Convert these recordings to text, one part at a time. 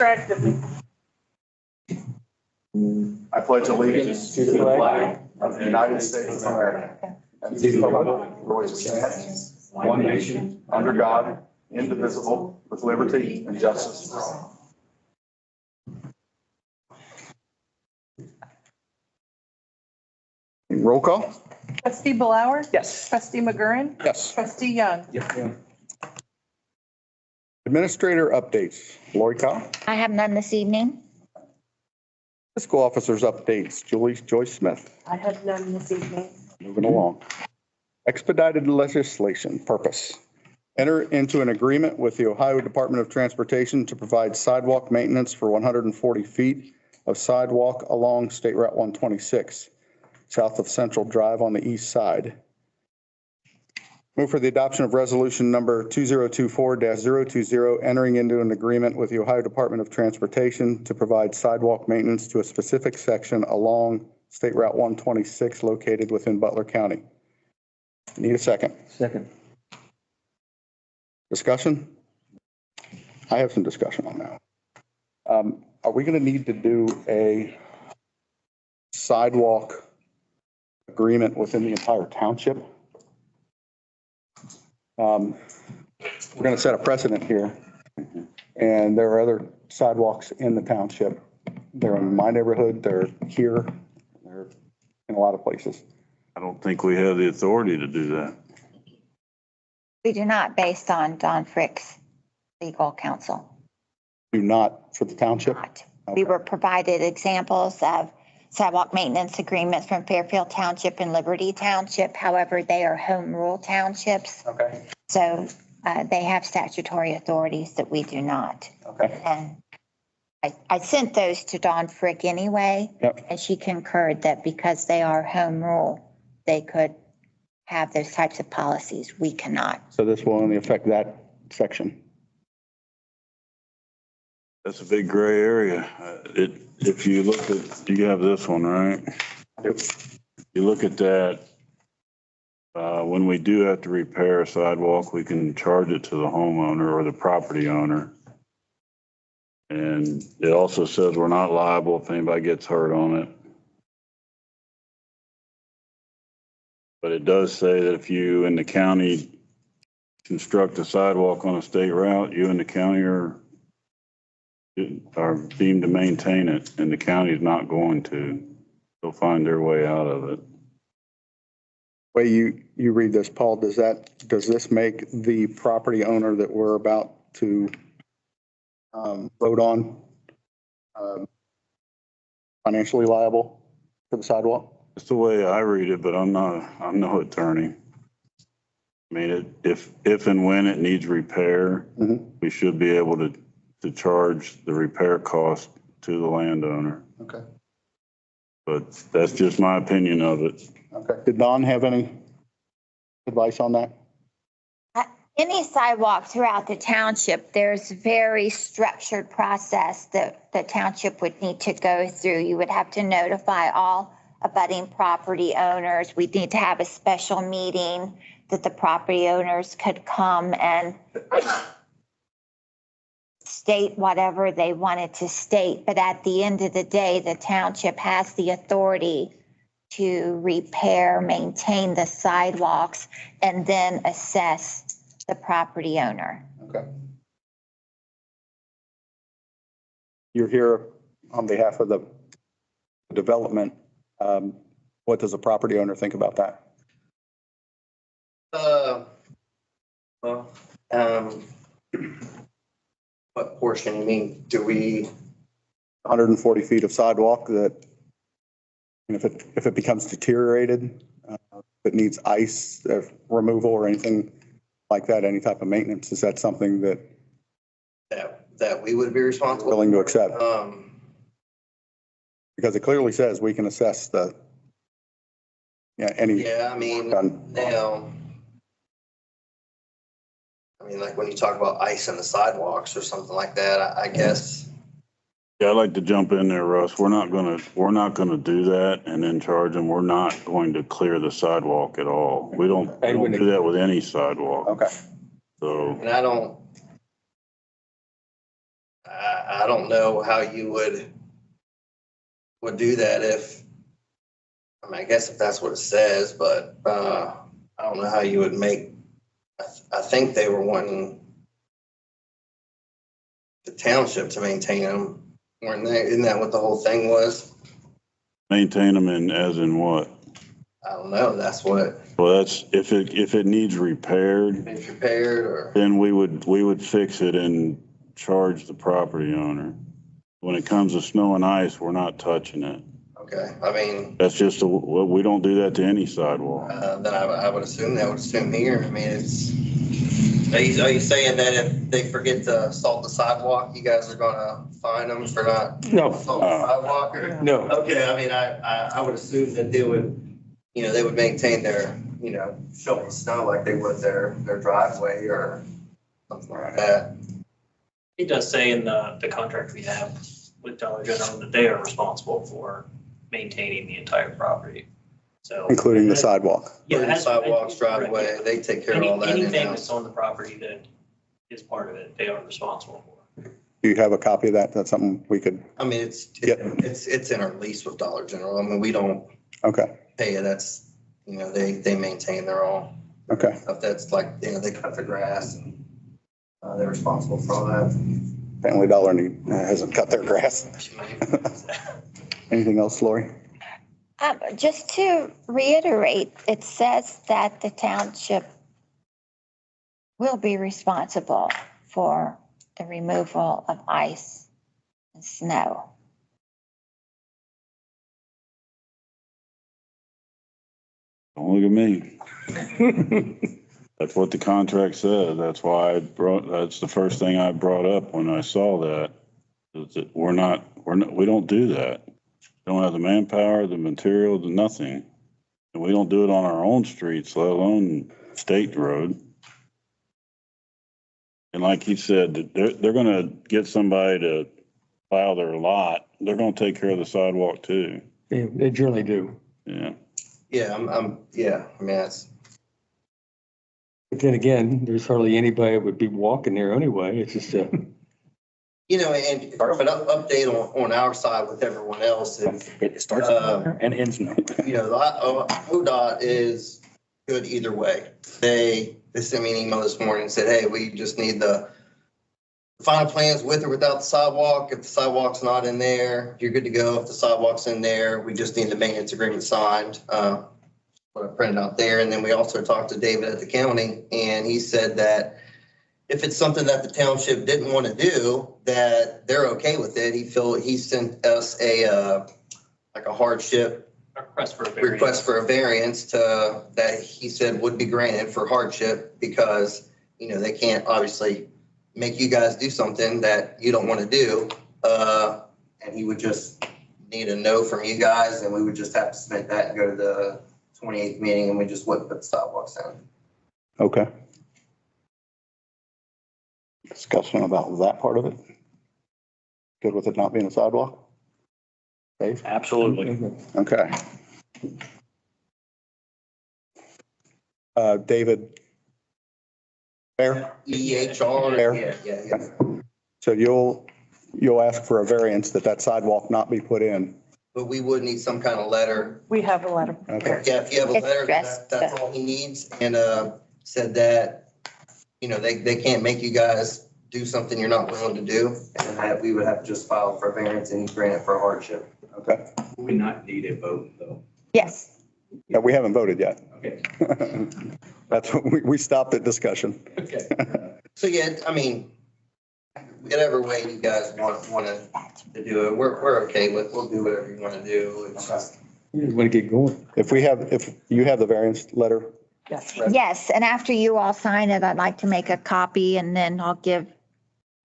I pledge allegiance to the flag of the United States of America and to the republic for which it stands, one nation, under God, indivisible, with liberty and justice for all. Roll call. Trustee Blower? Yes. Trustee McGurran? Yes. Trustee Young? Yes. Administrator updates. Lori Cow. I have none this evening. Fiscal officers updates. Joyce Smith. I have none this evening. Moving along. Expedited legislation purpose. Enter into an agreement with the Ohio Department of Transportation to provide sidewalk maintenance for 140 feet of sidewalk along State Route 126, south of Central Drive on the east side. Move for the adoption of resolution number 2024-020, entering into an agreement with the Ohio Department of Transportation to provide sidewalk maintenance to a specific section along State Route 126 located within Butler County. Need a second. Second. Discussion? I have some discussion on that. Are we going to need to do a sidewalk agreement within the entire township? We're going to set a precedent here, and there are other sidewalks in the township. They're in my neighborhood, they're here, they're in a lot of places. I don't think we have the authority to do that. We do not, based on Don Frick's legal counsel. Do not for the township? We were provided examples of sidewalk maintenance agreements from Fairfield Township and Liberty Township. However, they are home rule townships. Okay. So they have statutory authorities that we do not. Okay. And I sent those to Dawn Frick anyway. Yep. And she concurred that because they are home rule, they could have those types of policies. We cannot. So this will only affect that section? That's a big gray area. If you look at, you have this one, right? You look at that, when we do have to repair a sidewalk, we can charge it to the homeowner or the property owner. And it also says we're not liable if anybody gets hurt on it. But it does say that if you in the county construct a sidewalk on a state route, you and the county are deemed to maintain it, and the county is not going to. They'll find their way out of it. Way you read this, Paul, does this make the property owner that we're about to vote on financially liable for the sidewalk? That's the way I read it, but I'm no attorney. I mean, if and when it needs repair, we should be able to charge the repair cost to the landowner. Okay. But that's just my opinion of it. Okay. Did Don have any advice on that? Any sidewalk throughout the township, there's very structured process that the township would need to go through. You would have to notify all abutting property owners. We'd need to have a special meeting that the property owners could come and state whatever they wanted to state. But at the end of the day, the township has the authority to repair, maintain the sidewalks, and then assess the property owner. Okay. You're here on behalf of the development. What does a property owner think about that? What portion? You mean, do we? 140 feet of sidewalk that, if it becomes deteriorated, if it needs ice removal or anything like that, any type of maintenance, is that something that we would be responsible? willing to accept? Because it clearly says we can assess any. Yeah, I mean, like when you talk about ice in the sidewalks or something like that, I guess. Yeah, I'd like to jump in there, Russ. We're not gonna do that and then charge them. We're not going to clear the sidewalk at all. We don't do that with any sidewalk. Okay. So. And I I don't know how you would do that if, I mean, I guess if that's what it says, but, I don't know how you would make, I think they were wanting the township to maintain them, weren't they? Isn't that what the whole thing was? Maintain them in, as in what? I don't know. That's what Well, that's, if it needs repaired, it's repaired or, then we would fix it and charge the property owner. When it comes to snow and ice, we're not touching it. okay. I mean, That's just, we don't do that to any sidewalk. then I would assume they would assume here. I mean, are you saying that if they forget to salt the sidewalk, you guys are gonna fine them for not No, salting the sidewalk or? no. Okay, I mean, I would assume that they would, they would maintain their, shovel snow like they would their driveway or something like that. It does say in the contract we have with Dollar General that they are responsible for maintaining the entire property. So. Including the sidewalk. Yeah, it Including has- sidewalks, driveway, they take care of all that Anything in-house. that's on the property that is part of it, they are responsible for. Do you have a copy of that? That's something we could, I mean, it's Yep. it's in our lease with Dollar General. I mean, we don't okay, pay it. That's, they maintain their own okay. stuff. That's like, they cut the grass and they're responsible for all that. Family Dollar hasn't cut their grass. Anything else, Lori? Just to reiterate, it says that the township will be responsible for the removal of ice and snow. Don't look at me. That's what the contract says. That's why that's the first thing I brought up when I saw that. Is that we don't do that. Don't have the manpower, the material, the nothing. And we don't do it on our own streets, let alone state road. And like he said, they're gonna get somebody to plow their lot. They're gonna take care of the sidewalk too. They generally do. Yeah. Yeah, I mean, that's, But then again, there's hardly anybody that would be walking there anyway. It's just and from an update on our side with everyone else is, it starts and ends no. ODOT is good either way. They sent me an email this morning and said, hey, we just need the final plans with or without the sidewalk. If the sidewalk's not in there, you're good to go. If the sidewalk's in there, we just need the maintenance agreement signed. What I printed out there. And then we also talked to David at the county, and he said that if it's something that the township didn't want to do, that they're okay with it. He sent us a hardship request for a variance that he said would be granted for hardship because, they can't obviously make you guys do something that you don't want to do. And he would just need a no from you guys, and we would just have to submit that and go to the 28th meeting, and we just wouldn't put the sidewalks in. Okay. Discussion about that part of it? Good with it not being a sidewalk? Dave? Absolutely. Okay. David? Fair? EHR, Fair. yeah. So you'll ask for a variance that sidewalk not be put in? But we would need some kind of letter. We have a letter. Okay. Yeah, if you have a letter, Addressed. that's all he needs. And said that, they can't make you guys do something you're not willing to do. And that we would have to just file for a variance and grant it for a hardship. Okay. We not need a vote, though. Yes. Yeah, we haven't voted yet. Okay. That's what we stopped at discussion. Okay. So, yeah, I mean, whatever way you guys want to do it, we're okay with, we'll do whatever you want to do. It's just, You just want to get going. If you have the variance letter, Yes. Yes, and after you all sign it, I'd like to make a copy and then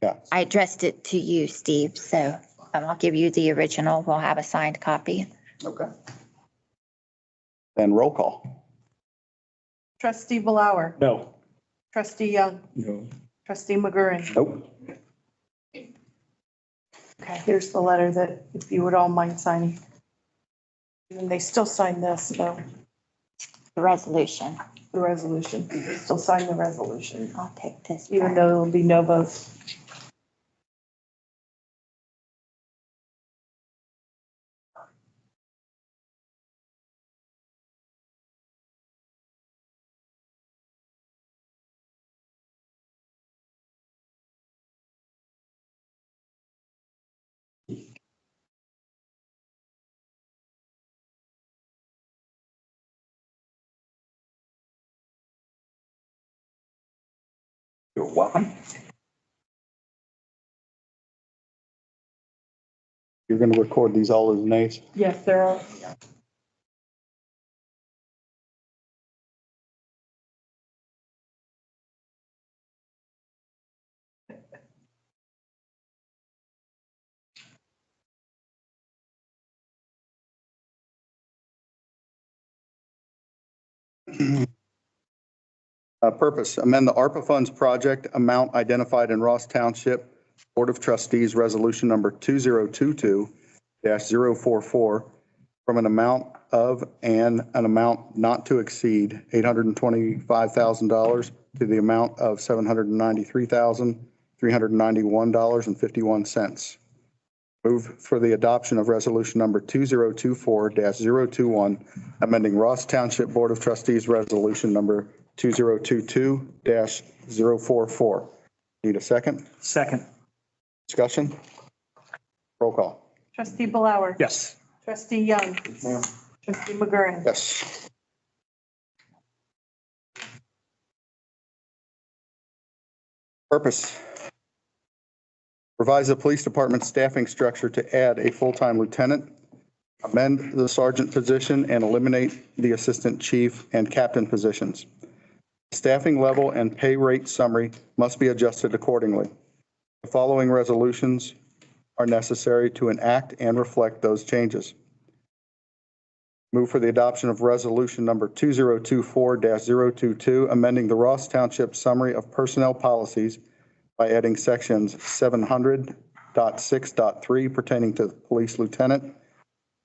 yeah, I addressed it to you, Steve, so I'll give you the original. We'll have a signed copy. okay. Then roll call. Trustee Blower, No. trustee Young, No. trustee McGurran. Nope. Okay, here's the letter that if you would all mind signing. And they still sign this, though, The resolution. the resolution. They still sign the resolution, I'll take this. even back. though there will be no votes. You're welcome. You're going to record these all as nays? Yes, there are. Purpose, amend the ARPA funds project amount identified in Ross Township Board of Trustees Resolution Number 2022-044 from an amount of and an amount not to exceed $825,000 to the amount of $793,391.51. Move for the adoption of resolution number 2024-021, amending Ross Township Board of Trustees Resolution number 2022-044. Need a second? Second. Discussion? Roll call. Trustee Blower. Yes. Trustee Young. Trustee McGurran. Yes. Purpose. Revise the police department staffing structure to add a full-time lieutenant, amend the sergeant position, and eliminate the assistant chief and captain positions. Staffing level and pay rate summary must be adjusted accordingly. The following resolutions are necessary to enact and reflect those changes. Move for the adoption of resolution number 2024-022, amending the Ross Township Summary of Personnel Policies by adding sections 700.6.3 pertaining to the police lieutenant,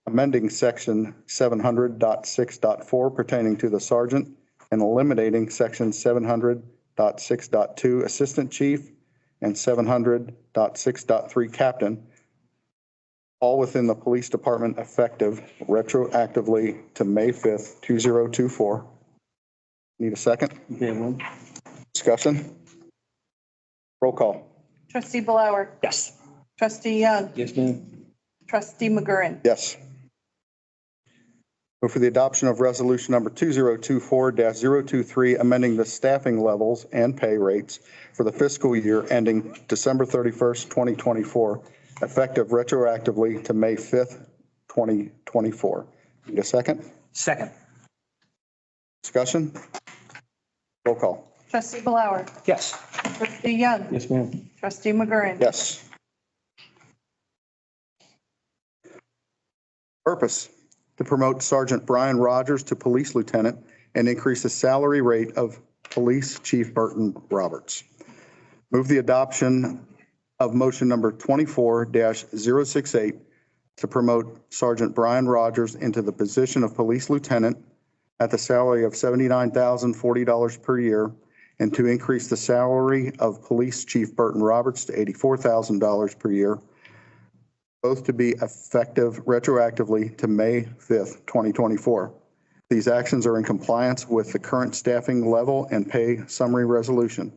amending section 700.6.4 pertaining to the sergeant, and eliminating section 700.6.2 assistant chief and 700.6.3 captain, all within the police department effective retroactively to May 5th, 2024. Need a second? Okay, well, Discussion? Roll call. Trustee Blower. Yes. Trustee Young. yes, ma'am. Trustee McGurran. Yes. Move for the adoption of resolution number 2024-023, amending the staffing levels and pay rates for the fiscal year ending December 31st, 2024, effective retroactively to May 5th, 2024. Need a second? Second. Discussion? Roll call. Trustee Blower. Yes. Trustee Young. Yes, ma'am. Trustee McGurran. Yes. Purpose, to promote Sergeant Brian Rogers to police lieutenant and increase the salary rate of Police Chief Burton Roberts. Move the adoption of motion number 24-068 to promote Sergeant Brian Rogers into the position of police lieutenant at the salary of $79,040 per year, and to increase the salary of Police Chief Burton Roberts to $84,000 per year, both to be effective retroactively to May 5th, 2024. These actions are in compliance with the current staffing level and pay summary resolution.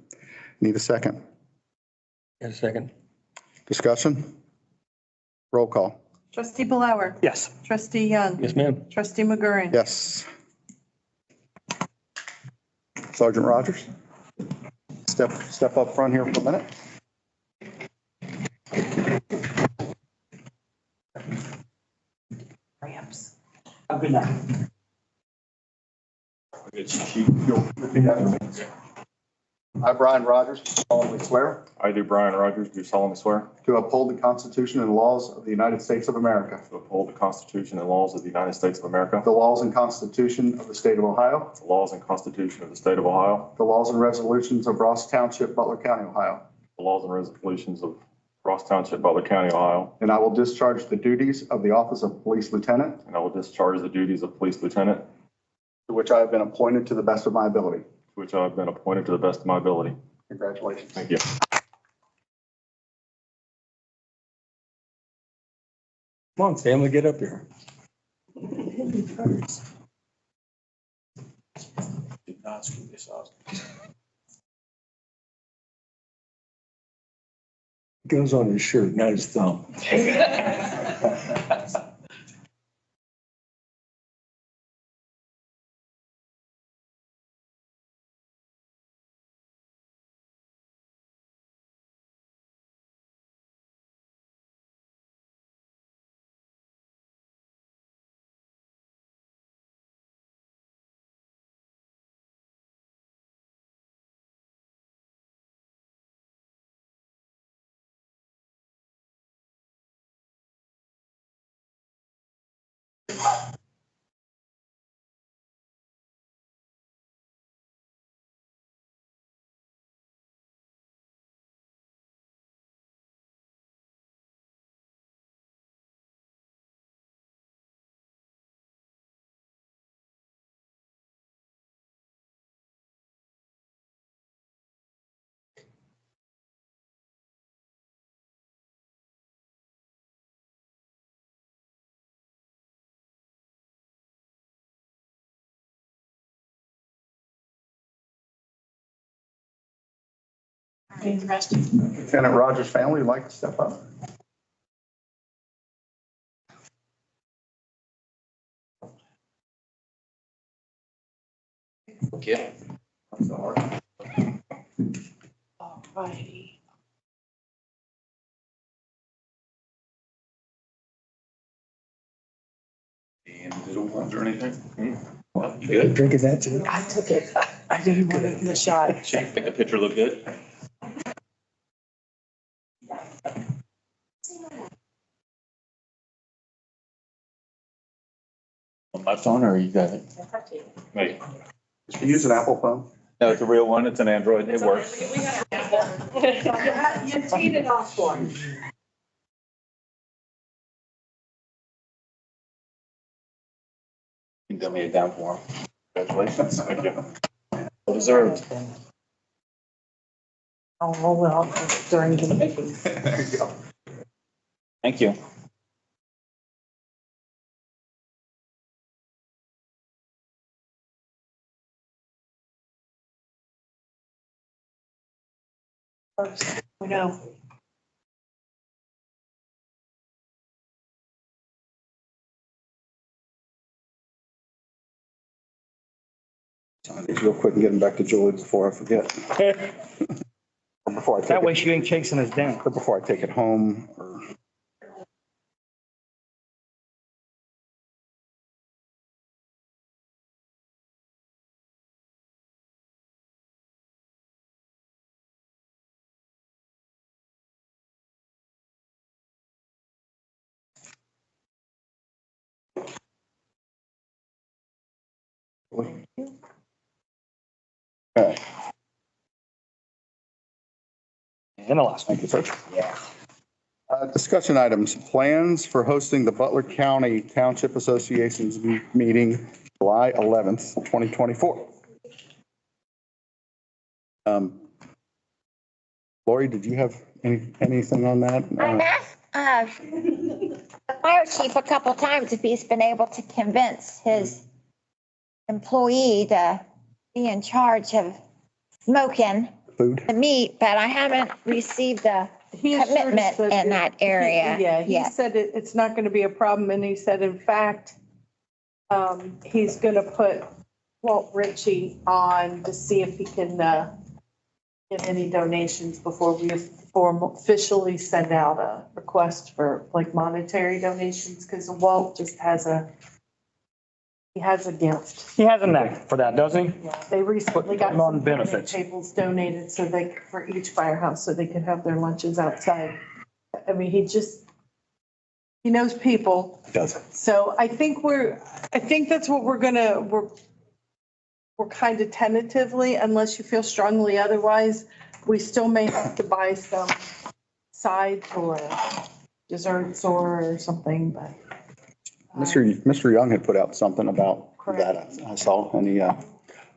Need a second? Yes, second. Discussion? Roll call. Trustee Blower. Yes. Trustee Young. Yes, ma'am. Trustee McGurran. Yes. Sergeant Rogers, step up front here for a minute. Ramps. Good night. You'll repeat after me. I, Brian Rogers, solemnly swear I do, Brian Rogers, do solemnly swear to uphold the Constitution and laws of the United States of America, to uphold the Constitution and laws of the United States of America, the laws and Constitution of the State of Ohio, the laws and Constitution of the State of Ohio, the laws and resolutions of Ross Township, Butler County, Ohio, the laws and resolutions of Ross Township, Butler County, Ohio, and I will discharge the duties of the office of Police Lieutenant, and I will discharge the duties of Police Lieutenant, to which I have been appointed to the best of my ability. to which I have been appointed to the best of my ability. Congratulations. Thank you. Come on, family, get up here. Did not screw this up. Goes on his shirt, not his thumb. Lieutenant Rogers' family would like to step up. Okay. All righty. Is there anything? You good? Drinking that too? I took it. I didn't want it in the shot. Think the picture look good? On my phone or you got it? Wait. You use an Apple phone? No, it's a real one. It's an Android. It works. You teed it off for him. You can dummy it down for him. Congratulations. Thank you. Well deserved. Oh, well, during the meeting. There you go. Thank you. We know. Sign these real quick and get them back to Julie before I forget. Or before I take That way it, she ain't chasing us down. or before I take it home or. Okay, And the last one. thank you, sir. Discussion items, plans for hosting the Butler County Township Association's meeting July 11th, 2024. Lori, did you have anything on that? I asked the fire chief a couple times if he's been able to convince his employee to be in charge of smoking Food? the meat, but I haven't received a He assured us commitment in that area Yeah, he yet. said it's not going to be a problem, and he said, in fact, he's going to put Walt Ritchie on to see if he can get any donations before we officially send out a request for like monetary donations, because Walt just has a gift. He has a knack for that, doesn't he? Yeah, they recently got Putting on some benefits. tables donated so for each firehouse, so they could have their lunches outside. I mean, he knows people. Does. So I think that's what we're kind of tentatively, unless you feel strongly otherwise, we still may have to buy some sides or desserts or something, but. Mr. Young had put out something about that, I saw, and he,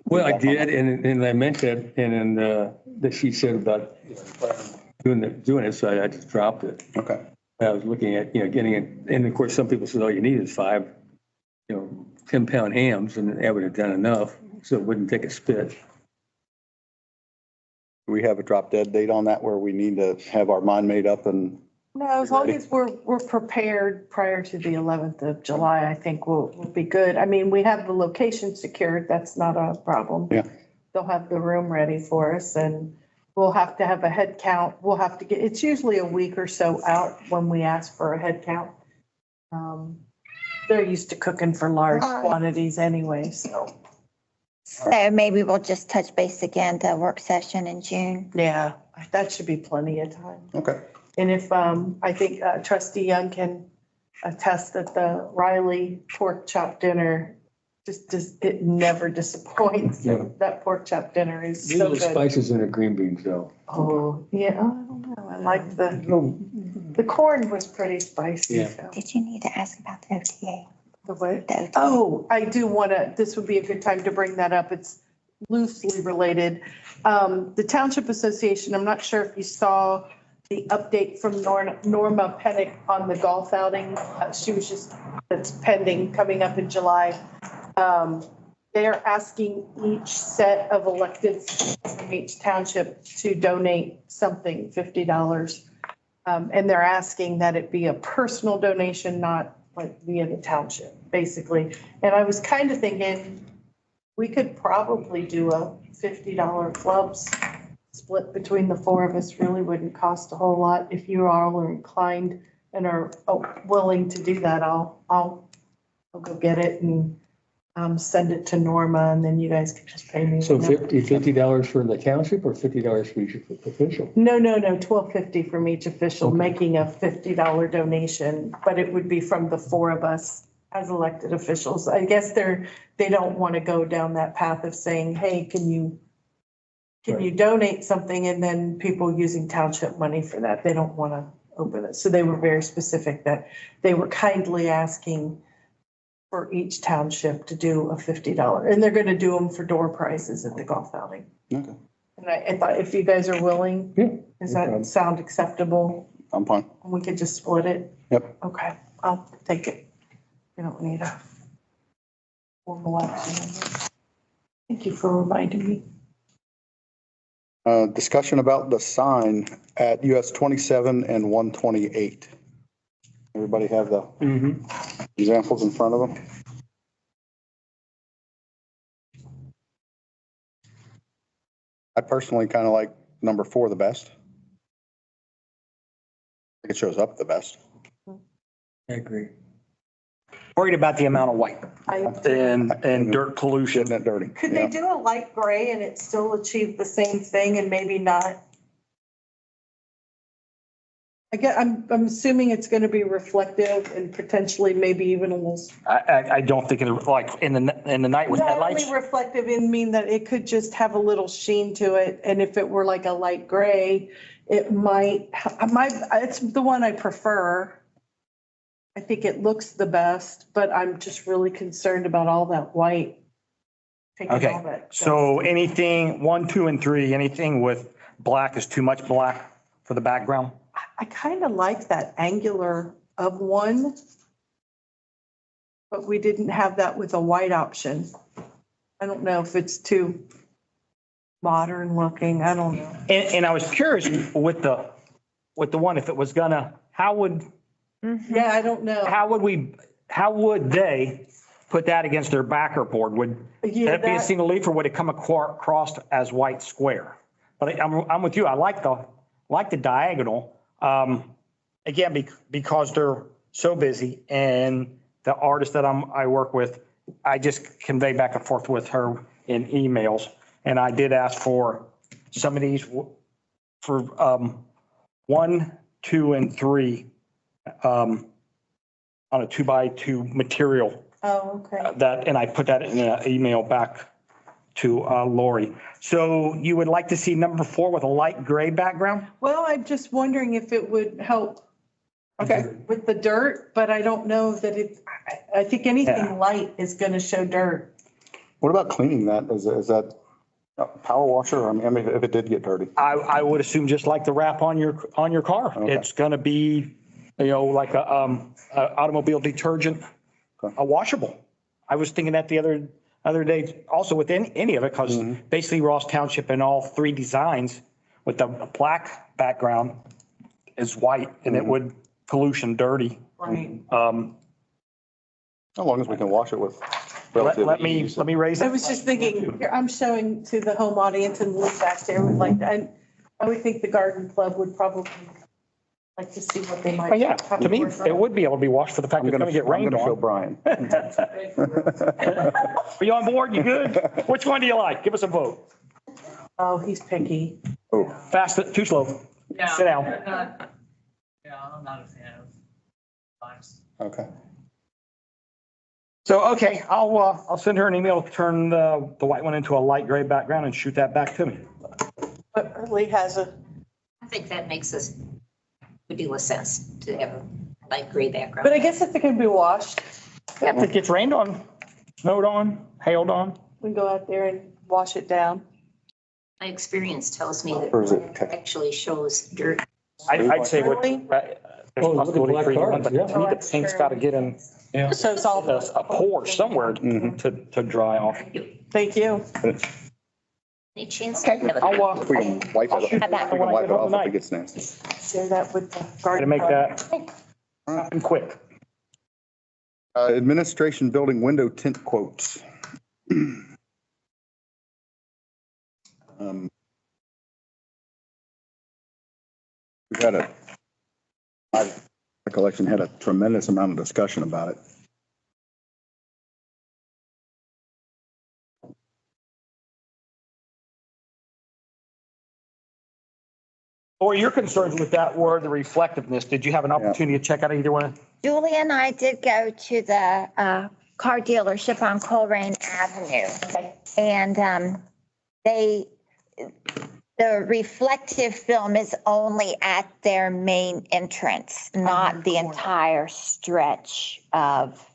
Well, I did, and I meant that, and then, that she said about doing it, so I just dropped it. okay. I was looking at, getting it, and of course, some people said, all you need is 5, 10-pound hams, and that would have done enough, so it wouldn't take a spit. Do we have a drop dead date on that where we need to have our mind made up and? No, as long as we're prepared prior to the 11th of July, I think we'll be good. I mean, we have the location secured. That's not a problem. Yeah. They'll have the room ready for us and we'll have to have a head count. We'll have to get, it's usually a week or so out when we ask for a head count. They're used to cooking for large quantities anyway, so. So maybe we'll just touch base again, the work session in June. Yeah, that should be plenty of time. Okay. And if, I think Trustee Young can attest that the Riley pork chop dinner it never disappoints. Yeah. That pork chop dinner is These so are the good. spices in a green bean, so. Oh, yeah, I don't know. I like the corn was pretty spicy. Yeah. So. Did you need to ask about the OTA? The what? The OTA. Oh, I do want to, this would be a good time to bring that up. It's loosely related. The Township Association, I'm not sure if you saw the update from Norma Pennick on the golf outing. She was just, that's pending, coming up in July. They're asking each set of electeds from each township to donate something, $50. And they're asking that it be a personal donation, not like via the township, basically. And I was kind of thinking we could probably do a $50 clubs split between the four of us. Really wouldn't cost a whole lot. If you all are inclined and are willing to do that, I'll go get it and send it to Norma, and then you guys can just pay me. So $50 for the township or $50 for each official? No, $12.50 from each official, Okay. making a $50 donation, but it would be from the four of us as elected officials. I guess they don't want to go down that path of saying, hey, can you donate something? And then people using township money for that, they don't want to open it. So they were very specific that they were kindly asking for each township to do a $50, and they're going to do them for door prizes at the golf outing. Okay. And I thought if you guys are willing, Yeah. does no problem. that sound acceptable? I'm fine. And we could just split it? Yep. Okay, I'll take it. We don't need a formal action on this. Thank you for reminding me. Discussion about the sign at US 27 and 128. Everybody have the examples in front of them? I personally kind of like number 4 the best. I think it shows up the best. I agree. Worried about the amount of white I, and dirt pollution. Getting it dirty. could they do a light gray and it still achieve the same thing and maybe not? I'm assuming it's going to be reflective and potentially maybe even a little. I don't think it, like in the night with Not headlights. only reflective in mean that it could just have a little sheen to it. And if it were like a light gray, it might, it's the one I prefer. I think it looks the best, but I'm just really concerned about all that white. Taking all Okay, that so anything 1, 2, and 3, anything with black is too much black for the background? I kind of like that angular of 1. But we didn't have that with a white option. I don't know if it's too modern looking. I don't know. And I was curious with the one, if it was gonna, how would Yeah, I don't know. how would they put that against their backer board? Would Yeah, that be a that- single leaf or would it come across as white square? But I'm with you. I like the diagonal. Again, because they're so busy and the artist that I work with, I just convey back and forth with her in emails. And I did ask for some of these for 1, 2, and 3 on a 2x2 material Oh, okay. and I put that in an email back to Lori. So you would like to see number 4 with a light gray background? Well, I'm just wondering if it would help Okay. with the dirt, but I don't know that I think anything Yeah. light is going to show dirt. What about cleaning that? Is that a power washer? I mean, if it did get dirty. I would assume just like the wrap on your car. Okay. It's going to be, like a automobile detergent, a washable. I was thinking that the other day also with any of it, because basically Ross Township and all 3 designs with the black background is white and it would pollution dirty. Right. As long as we can wash it with. Let me raise I it. was just thinking, here, I'm showing to the home audience and Lou back there would like, I would think the garden club would probably like to see what they might. Oh, yeah, to me, it would be able to be washed for the fact I'm that it's gonna, going to get I'm rained gonna show on. Brian. Are you on board? You good? Which one do you like? Give us a vote. Oh, he's picky. Oh, Fast, too slow. Sit down. I'm not a fan of limes. okay. So, okay, I'll send her an email, turn the white one into a light gray background and shoot that back to me. But Lee has a, I think that makes a good deal of sense to have a light gray background. but I guess if it can be washed, If it gets rained on, snowed on, hailed on. we can go out there and wash it down. My experience tells me that Or is it it actually shows dirt. I'd say what, Really? there's Oh, look at possibility black for you, cars, but yeah. to me, the paint's got to get in So it's all, a pour somewhere to dry off. thank you. Any chance to have I'll, If we can wipe it, we shoot that can when I wipe get it home off if tonight. it gets nasty. Share that with the Try garden. to make club. that happen quick. Administration building window tint quotes. We've had my recollection had a tremendous amount of discussion about it. Or your concerns with that were the reflectiveness. Did you have an opportunity to check out either one? Julie and I did go to the car dealership on Colerain Avenue. And the reflective film is only at their main entrance, not the entire stretch of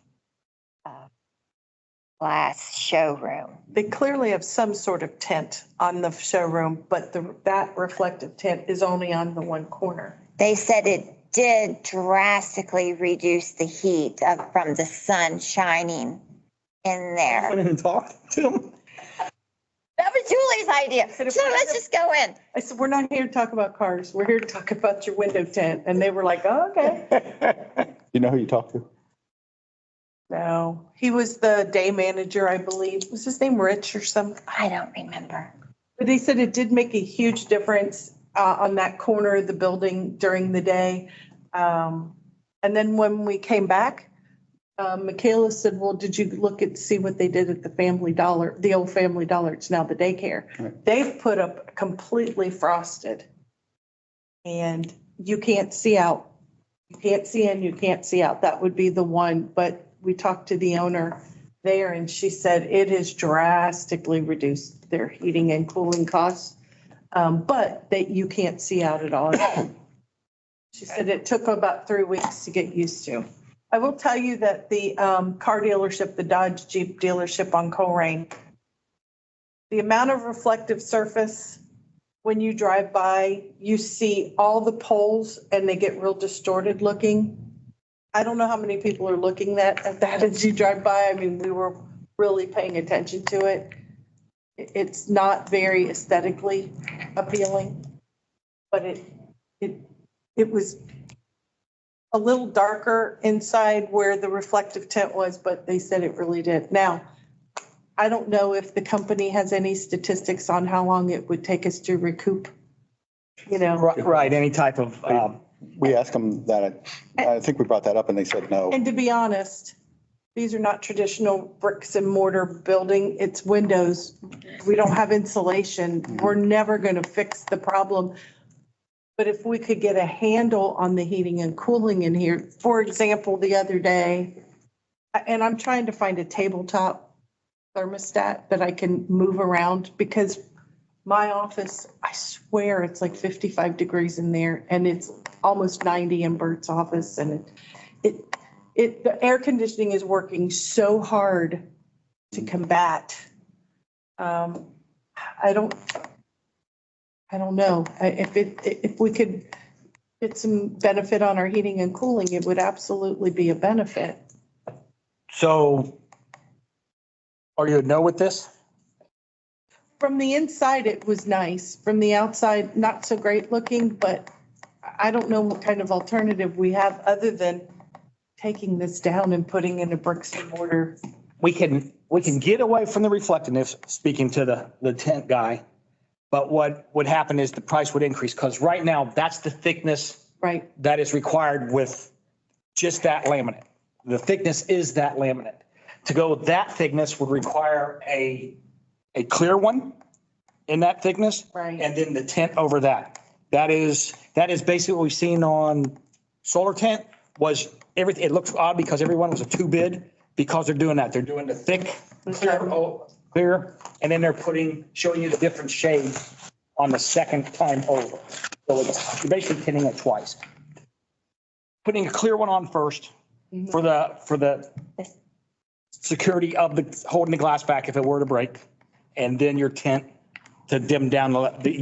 glass showroom. They clearly have some sort of tint on the showroom, but that reflective tint is only on the one corner. They said it did drastically reduce the heat from the sun shining in there. Went in and talked to them. That was Julie's idea. So let's just go in. I said, we're not here to talk about cars. We're here to talk about your window tint. And they were like, oh, okay. You know who you talked to? No, he was the day manager, I believe. Was his name Rich or something? I don't remember. But they said it did make a huge difference on that corner of the building during the day. And then when we came back, Michaela said, well, did you see what they did at the Family Dollar, the old Family Dollar? It's now the daycare. Right. They've put up completely frosted. And you can't see out. You can't see in, you can't see out. That would be the one. But we talked to the owner there and she said it has drastically reduced their heating and cooling costs. But that you can't see out at all. She said it took about 3 weeks to get used to. I will tell you that the car dealership, the Dodge Jeep dealership on Colerain, the amount of reflective surface, when you drive by, you see all the poles and they get real distorted looking. I don't know how many people are looking at that as you drive by. I mean, we were really paying attention to it. It's not very aesthetically appealing, but it was a little darker inside where the reflective tint was, but they said it really did. Now, I don't know if the company has any statistics on how long it would take us to recoup, you know. Right, any type of, We asked them that. I think we brought that up and they said no. And to be honest, these are not traditional bricks and mortar building. It's windows. We don't have insulation. We're never going to fix the problem. But if we could get a handle on the heating and cooling in here, for example, the other day, and I'm trying to find a tabletop thermostat that I can move around because my office, I swear it's like 55 degrees in there and it's almost 90 in Bert's office. And the air conditioning is working so hard to combat. I don't know. If we could get some benefit on our heating and cooling, it would absolutely be a benefit. so are you a no with this? From the inside, it was nice. From the outside, not so great looking, but I don't know what kind of alternative we have other than taking this down and putting in a bricks and mortar. We can get away from the reflectiveness, speaking to the tent guy. But what would happen is the price would increase because right now that's the thickness Right. that is required with just that laminate. The thickness is that laminate. To go with that thickness would require a clear one in that thickness. Right. And then the tent over that. That is basically what we've seen on solar tent was everything. It looks odd because everyone was a two bid because they're doing that. They're doing the thick, clear, and then they're showing you the different shades on the second time over. So you're basically tinting it twice. Putting a clear one on first for the security of holding the glass back if it were to break. And then your tint to dim down the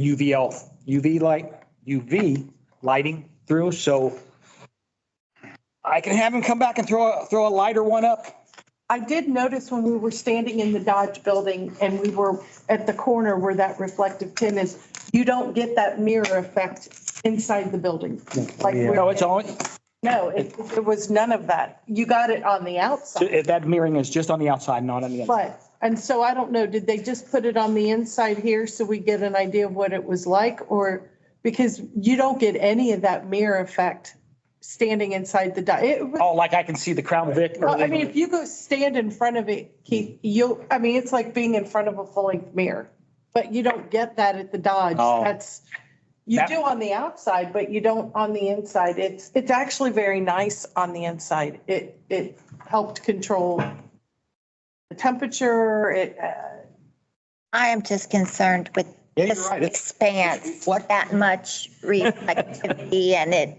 UV lighting through. So I can have him come back and throw a lighter one up. I did notice when we were standing in the Dodge building and we were at the corner where that reflective tint is, you don't get that mirror effect inside the building. Like No, it's only, No, it was none of that. You got it on the outside. that mirroring is just on the outside, not on the inside. And so I don't know, did they just put it on the inside here so we get an idea of what it was like? Or because you don't get any of that mirror effect standing inside the Oh, like I can see the Crown Vic. Well, I mean, if you go stand in front of it, Keith, it's like being in front of a full-length mirror, but you don't get that at the Dodge. Oh. You do on the outside, but you don't on the inside. It's actually very nice on the inside. It helped control the temperature. I am just concerned with Yeah, you're this right. expanse, that much reflectivity and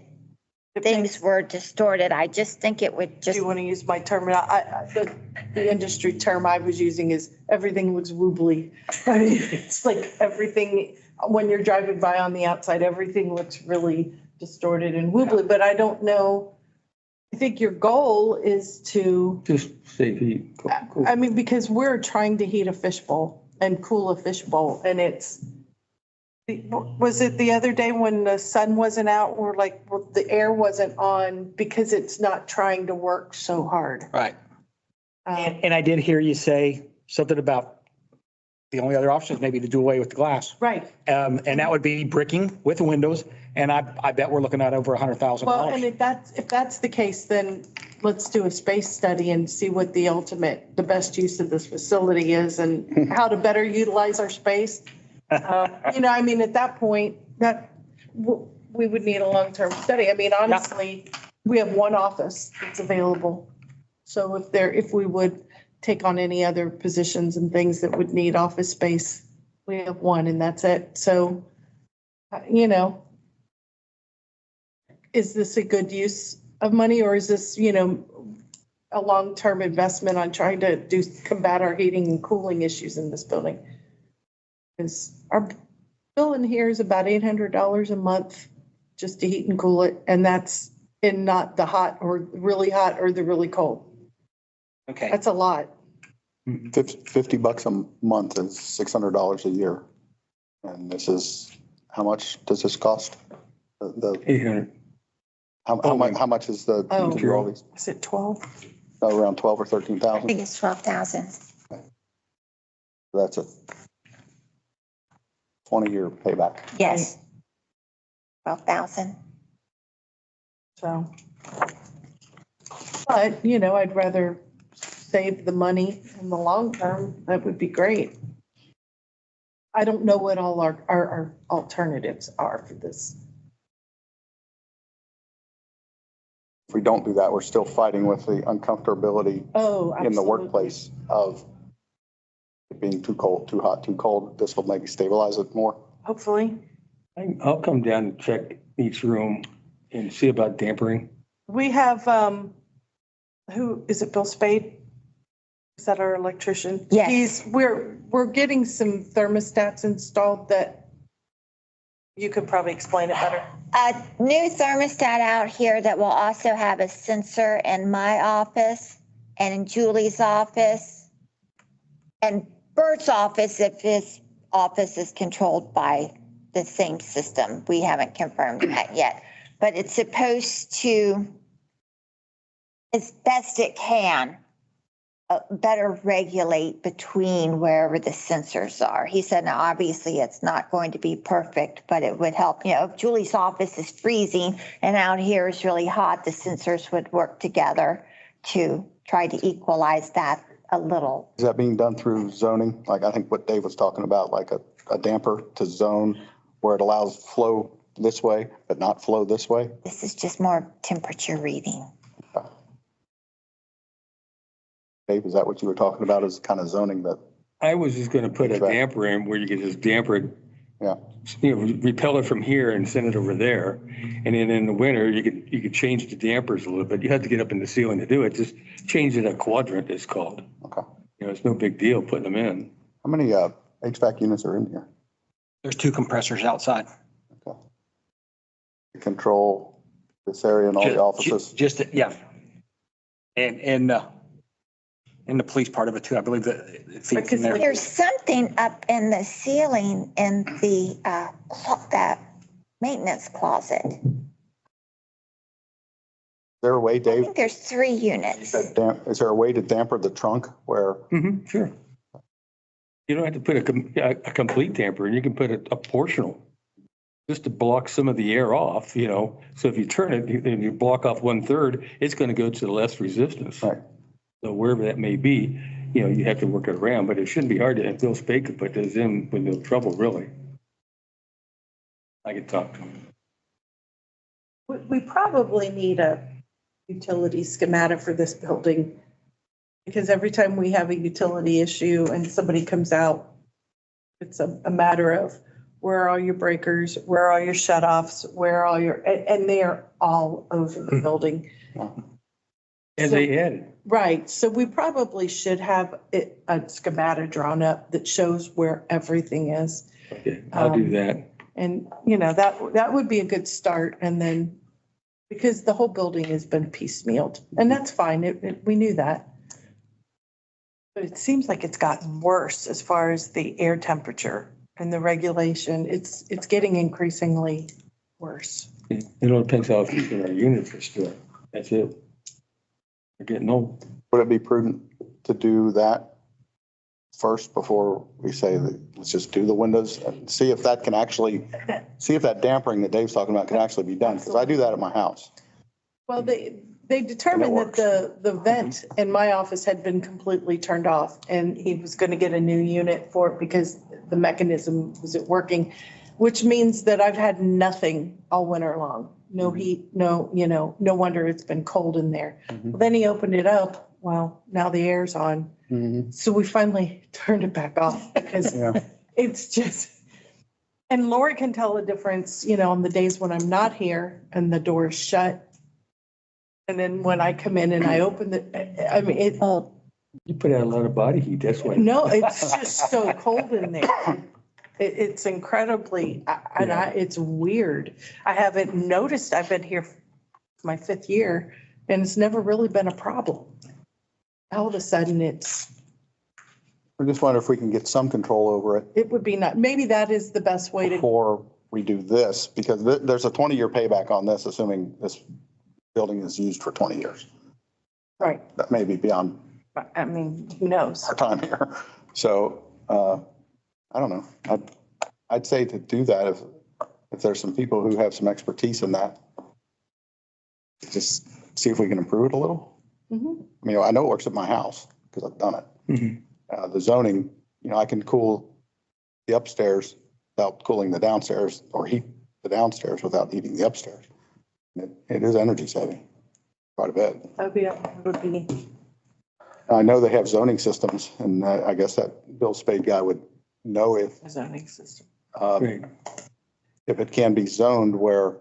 things were distorted. I just think it would Do just, you want to use my term? The industry term I was using is everything looks wobbly. I mean, it's like everything, when you're driving by on the outside, everything looks really distorted and wobbly, but I don't know. I think your goal is to, Just save heat. Cool. I mean, because we're trying to heat a fishbowl and cool a fishbowl and was it the other day when the sun wasn't out, we're like, well, the air wasn't on because it's not trying to work so hard. Right. And I did hear you say something about the only other option is maybe to do away with the glass. Right. And that would be bricking with windows. And I bet we're looking at over $100,000. Well, and if that's the case, then let's do a space study and see what the best use of this facility is and how to better utilize our space. At that point, we would need a long-term study. I mean, honestly, we have one office that's available. So if we would take on any other positions and things that would need office space, we have one and that's it. So, is this a good use of money or is this, a long-term investment on trying to combat our heating and cooling issues in this building? Because our bill in here is about $800 a month just to heat and cool it. And that's in not the hot or the really cold. Okay. That's a lot. $50 a month is $600 a year. And this is, how much does this cost? The 800. how much is the, to do all these? Is it 12? Around 12 or I 13,000? think it's 12,000. That's a 20-year payback. Yes. 12,000. So. But, I'd rather save the money in the long term. That would be great. I don't know what all our alternatives are for this. If we don't do that, we're still fighting with the uncomfortability Oh, absolutely. in the workplace of it being too cold, too hot, too cold. This will maybe stabilize it more. Hopefully. I'll come down and check each room and see about dampering. We have, who, is it Bill Spade? Is that our electrician? Yes. We're getting some thermostats installed that you could probably explain it better. A new thermostat out here that will also have a sensor in my office and in Julie's office and Bert's office if his office is controlled by the same system. We haven't confirmed that yet, but it's supposed to, as best it can, better regulate between wherever the sensors are. He said, now obviously it's not going to be perfect, but it would help. You know, if Julie's office is freezing and out here is really hot, the sensors would work together to try to equalize that a little. Is that being done through zoning? Like I think what Dave was talking about, like a damper to zone where it allows flow this way, but not flow this way? This is just more temperature reading. Dave, is that what you were talking about, is kind of zoning that? I was just gonna put a damper in where you can just damper it. Yeah. You know, repel it from here and send it over there. And then in the winter, you could change the dampers a little bit. You have to get up in the ceiling to do it. Just change it a quadrant, it's called. Okay. You know, it's no big deal putting them in. How many HVAC units are in here? There's 2 compressors outside. Okay. Control this area and all the offices? Just, yeah. And in the police part of it too, I believe that it feeds in there. There's something up in the ceiling in the, that maintenance closet. Is there a way, I Dave? think there's 3 units. Is there a way to damper the trunk where? Sure. You don't have to put a complete damper in. You can put a portional just to block some of the air off, you know. So if you turn it and you block off 1/3, it's going to go to the less resistance. Right. So wherever that may be, you know, you have to work it around, but it shouldn't be hard to, if Bill Spade could put those in with no trouble, really. I could talk to him. We probably need a utility schematic for this building. Because every time we have a utility issue and somebody comes out, it's a matter of where are all your breakers, where are all your shutoffs, where are all your, and they are all over the building. And they added. Right, so we probably should have a schematic drawn up that shows where everything is. Okay, I'll do that. And, you know, that would be a good start. And then, because the whole building has been piecemealed, and that's fine, we knew that. But it seems like it's gotten worse as far as the air temperature and the regulation. It's getting increasingly worse. It all depends how efficient our units are still. That's it. They're getting old. Would it be prudent to do that first before we say that, let's just do the windows and see if that can actually, see if that dampering that Dave's talking about can actually be done? Because I do that at my house. Well, they determined that the vent in my office had been completely turned off, and he was going to get a new unit for it because the mechanism wasn't working, which means that I've had nothing all winter long. No heat, no wonder it's been cold in there. Well, then he opened it up. Well, now the air's on. So we finally turned it back off because it's just, and Lori can tell the difference, you know, on the days when I'm not here and the door is shut. And then when I come in and I open it, I mean, You put out a lot of body heat, that's why. no, it's just so cold in there. It's incredibly, it's weird. I haven't noticed, I've been here for my 5th year and it's never really been a problem. All of a sudden I just wonder if we can get some control over it it would be not, maybe that is the best way to, before we do this, because there's a 20-year payback on this, assuming this building is used for 20 years. right. That may be beyond I mean, who knows? our time here. So I don't know. I'd say to do that if there's some people who have some expertise in that, just see if we can improve it a little. I mean, I know it works at my house because I've done it. The zoning, you know, I can cool the upstairs without cooling the downstairs, or heat the downstairs without heating the upstairs. It is energy saving quite a bit. That would be. I know they have zoning systems, and I guess that Bill Spade guy would know if Zoning system. Great. if it can be zoned where,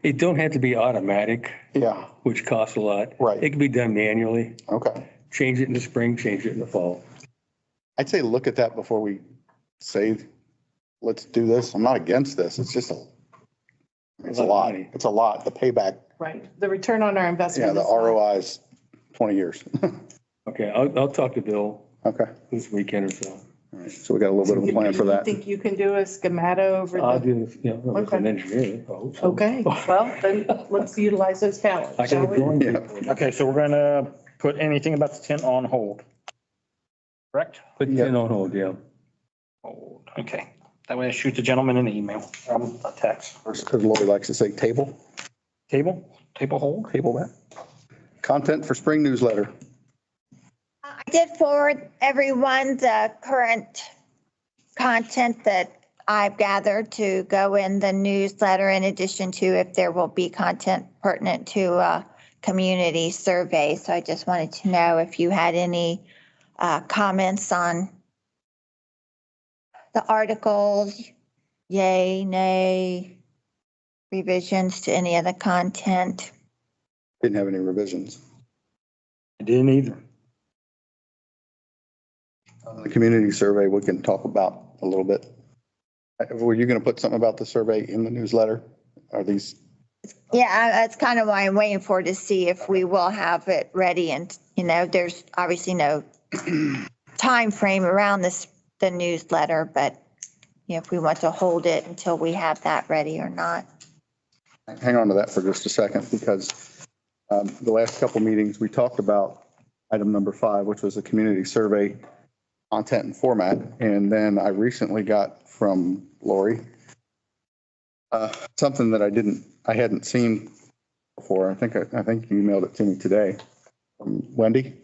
It don't have to be automatic, yeah, which costs a lot. Right. It can be done manually. okay. Change it in the spring, change it in the fall. I'd say look at that before we say, let's do this. I'm not against this. It's just it's a lot. It's a lot. The payback, Right. The return on our investment. yeah, the is not- ROI is 20 years. Okay, I'll talk to Bill Okay. this weekend or so. So we got a little bit of a plan for You that. think you can do a schemato over I'll the? do, you know, as an engineer. I hope so. Okay, well, then let's utilize those talents, I shall got a we? drawing Yeah. people. Okay, so we're gonna put anything about the tent on hold. Correct? Put 10 on hold, yeah. Hold, okay. That way I shoot the gentleman an email, a text. As Lori likes to say, table Hold? table that. Content for spring newsletter. I did forward everyone the current content that I've gathered to go in the newsletter, in addition to if there will be content pertinent to a community survey. So I just wanted to know if you had any comments on the articles, yay, nay, revisions to any of the content. Didn't have any revisions. I didn't either. The community survey, we can talk about a little bit. Were you going to put something about the survey in the newsletter? Are these, Yeah, that's kind of why I'm waiting for, to see if we will have it ready. And, you know, there's obviously no time frame around this, the newsletter, but you know, if we want to hold it until we have that ready or not. hang on to that for just a second, because the last couple meetings, we talked about item number 5, which was a community survey content and format. And then I recently got from Lori something that I hadn't seen before. I think you emailed it to me today from Wendy.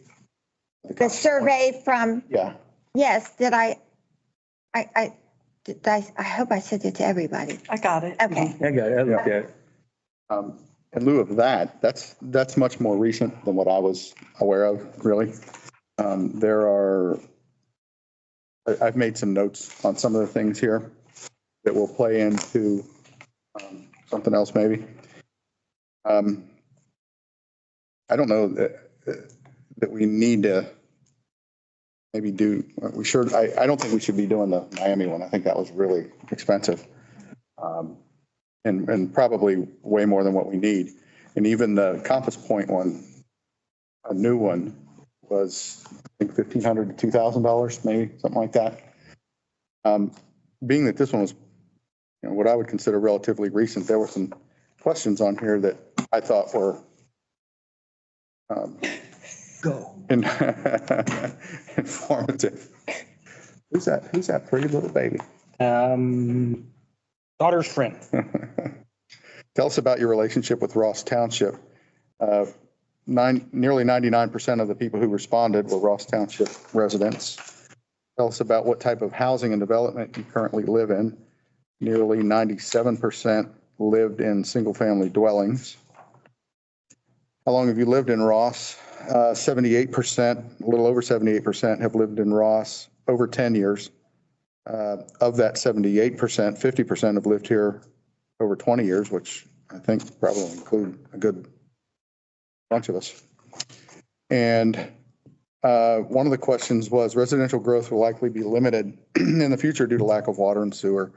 The survey from, Yeah. yes, I hope I sent it to everybody. I got it. Okay. I got it, I looked at it. In lieu of that, that's much more recent than what I was aware of, really. I've made some notes on some of the things here that will play into something else maybe. I don't know that we need to maybe do, I don't think we should be doing the Miami one. I think that was really expensive. And probably way more than what we need. And even the Compass Point one, a new one, was I think $1,500 to $2,000, maybe something like that. Being that this one was, you know, what I would consider relatively recent, there were some questions on here that I thought were informative. Who's that pretty little baby? Daughter's friend. Tell us about your relationship with Ross Township. Nearly 99% of the people who responded were Ross Township residents. Tell us about what type of housing and development you currently live in. Nearly 97% lived in single-family dwellings. How long have you lived in Ross? 78%, a little over 78% have lived in Ross over 10 years. Of that 78%, 50% have lived here over 20 years, which I think probably include a good bunch of us. And one of the questions was residential growth will likely be limited in the future due to lack of water and sewer.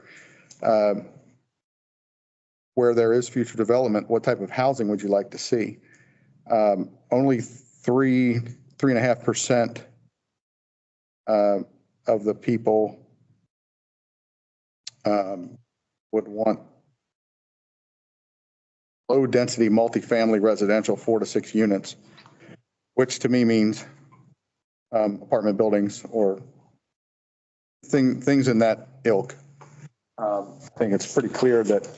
Where there is future development, what type of housing would you like to see? Only 3.5% of the people would want low-density multifamily residential 4 to 6 units, which to me means apartment buildings or things in that ilk. I think it's pretty clear that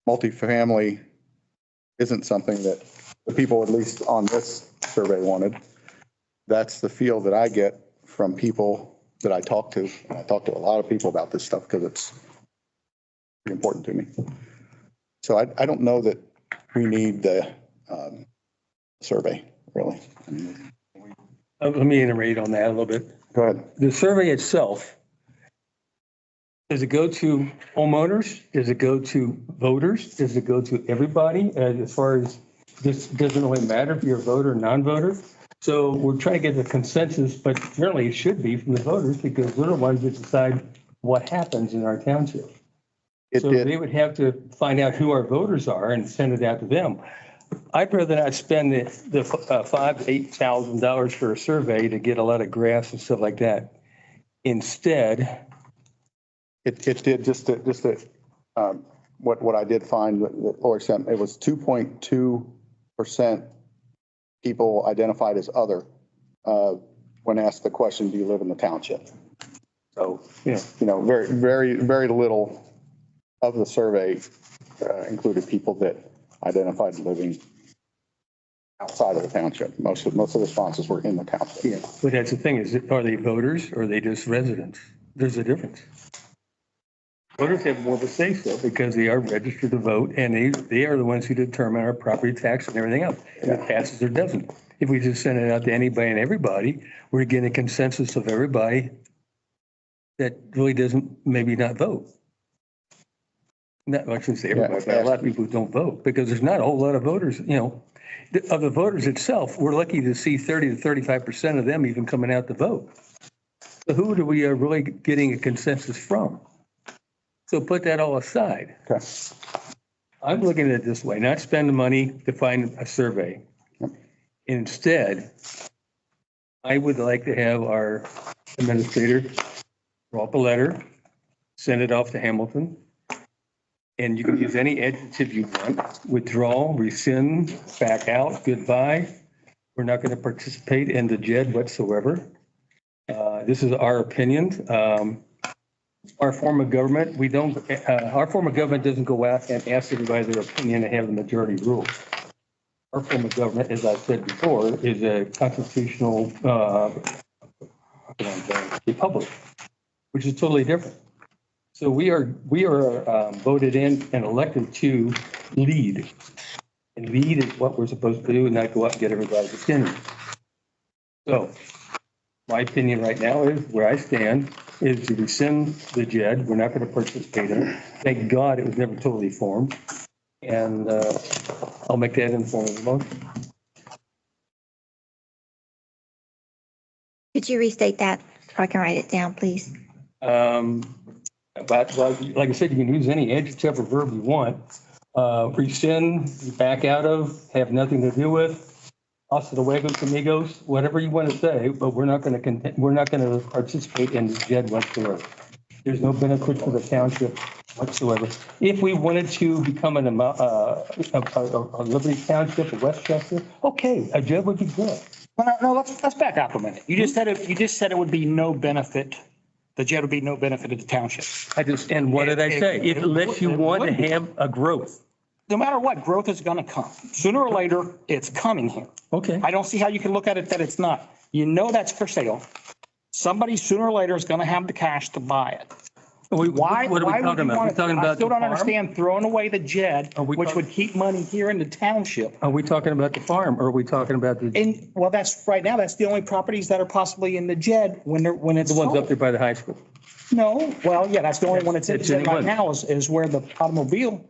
multifamily isn't something that the people, at least on this survey, wanted. That's the feel that I get from people that I talk to. And I talk to a lot of people about this stuff because it's pretty important to me. So I don't know that we need the survey, really. Let me iterate on that a little bit. Go ahead. The survey itself, does it go to homeowners? Does it go to voters? Does it go to everybody? As far as this doesn't really matter if you're a voter or non-voter. So we're trying to get the consensus, but generally it should be from the voters because they're the ones that decide what happens in our township. So they would have to find out who our voters are and send it out to them. I'd rather not spend the $5,000 to $8,000 for a survey to get a lot of graphs and stuff like that. Instead, It did what I did find that Lori sent, it was 2.2% people identified as other when asked the question, do you live in the township? So, yeah, very little of the survey included people that identified living outside of the township. Most of the responses were in the township. yeah. But that's the thing is, are they voters or are they just residents? There's a difference. Voters have more of a say so because they are registered to vote and they are the ones who determine our property tax and everything else. And it passes or doesn't. If we just send it out to anybody and everybody, we're getting a consensus of everybody that really doesn't maybe not vote. Not, I shouldn't say everybody, but a lot of people who don't vote because there's not a whole lot of voters, of the voters itself, we're lucky to see 30 to 35% of them even coming out to vote. So who do we really getting a consensus from? So put that all aside. Okay. I'm looking at it this way, not spend the money to find a survey. Instead, I would like to have our administrator draw up a letter, send it off to Hamilton. And you can use any adjective you want, withdraw, rescind, back out, goodbye. We're not going to participate in the JED whatsoever. This is our opinion. Our form of government, our form of government doesn't go out and ask everybody their opinion and have the majority rule. Our form of government, as I said before, is a constitutional republic, which is totally different. So we are voted in and elected to lead. And lead is what we're supposed to do and not go out and get everybody's opinion. So my opinion right now is where I stand is to rescind the JED. We're not going to participate in it. Thank God it was never totally formed. And I'll make that in form of a motion. Could you restate that so I can write it down, please? But like I said, you can use any adjective or verb you want. Rescind, back out of, have nothing to do with, hasta luego, amigos, whatever you want to say, but we're not going to participate in the JED whatsoever. There's no benefit for the township whatsoever. If we wanted to become a Liberty Township of Westchester, okay, a JED would be good. Well, no, let's back up a minute. You just said it would be no benefit. The JED would be no benefit to the township. And what did I say? It lets you want to have a growth. No matter what, growth is going to come. Sooner or later, it's coming here. Okay. I don't see how you can look at it that it's not. You know that's for sale. Somebody sooner or later is going to have the cash to buy it. Why? What are we talking about? We're talking about I still the don't farm? understand throwing away the JED, which would keep money here in the township. Are we talking about the farm or are we talking about the And well, that's right now, that's the only properties that are possibly in the JED when it's ones sold. up there by the high school? No, well, yeah, that's the only one that's in the It's JED right anyone. now is where the automobile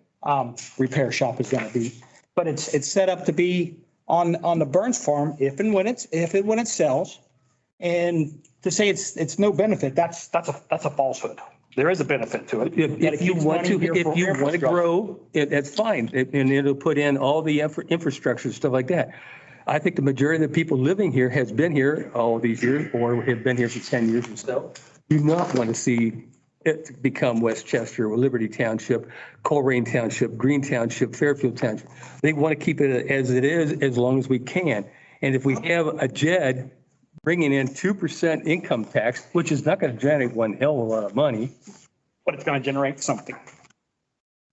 repair shop is going to be. But it's set up to be on the Burns farm if and when it sells. And to say it's no benefit, that's a falsehood. There is a benefit to it. If you want to grow, that's fine. And it'll put in all the infrastructure, stuff like that. I think the majority of the people living here has been here all these years or have been here for 10 years or so. Do not want to see it become Westchester or Liberty Township, Coleraine Township, Green Township, Fairfield Township. They want to keep it as it is as long as we can. And if we have a JED bringing in 2% income tax, which is not going to generate one hell of a lot of money. But it's going to generate something.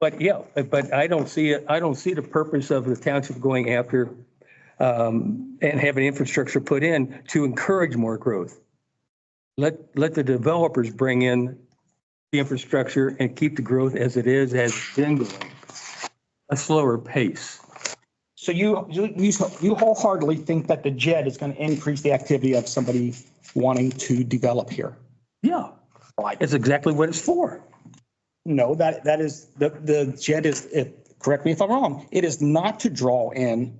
But yeah, but I don't see it. I don't see the purpose of the township going after and having infrastructure put in to encourage more growth. Let the developers bring in the infrastructure and keep the growth as it is, as it's been going, a slower pace. So you wholeheartedly think that the JED is going to increase the activity of somebody wanting to develop here? Yeah, it's exactly what it's for. No, that is the JED is, correct me if I'm wrong, it is not to draw in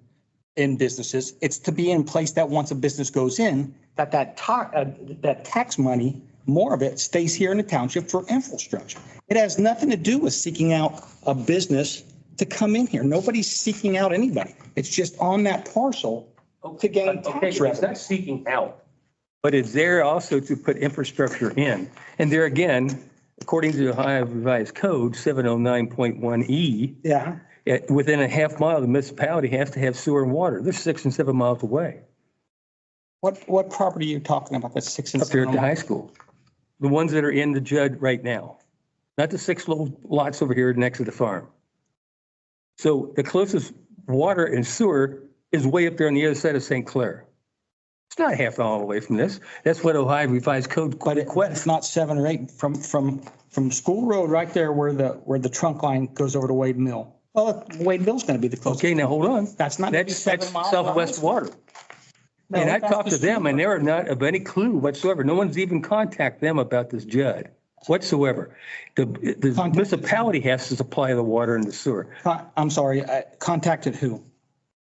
businesses. It's to be in place that once a business goes in, that tax money, more of it stays here in the township for infrastructure. It has nothing to do with seeking out a business to come in here. Nobody's seeking out anybody. It's just on that parcel to gain tax Okay, it's revenue. not seeking out. but it's there also to put infrastructure in. And there again, according to the Ohio Revised Code 709.1E, Yeah. within a half mile, the municipality has to have sewer and water. They're 6 and 7 miles away, What property are you talking about? That's 6 and up there 7? at the high school. The ones that are in the JUD right now, not the 6 little lots over here next to the farm. So the closest water and sewer is way up there on the other side of St. Clair. It's not half a mile away from this. That's what Ohio Revised Code But it's not 7 or 8 from School Road right there where the trunk line goes over to Wade Mill. Well, Wade Mill's going to be the closest. Okay, now hold on. That's not. That's 7 miles. Southwest Water. No, And I've that's talked the to them street. and they're not of any clue whatsoever. No one's even contacted them about this JUD whatsoever. The municipality has to supply the water and the sewer. I'm sorry, I contacted who?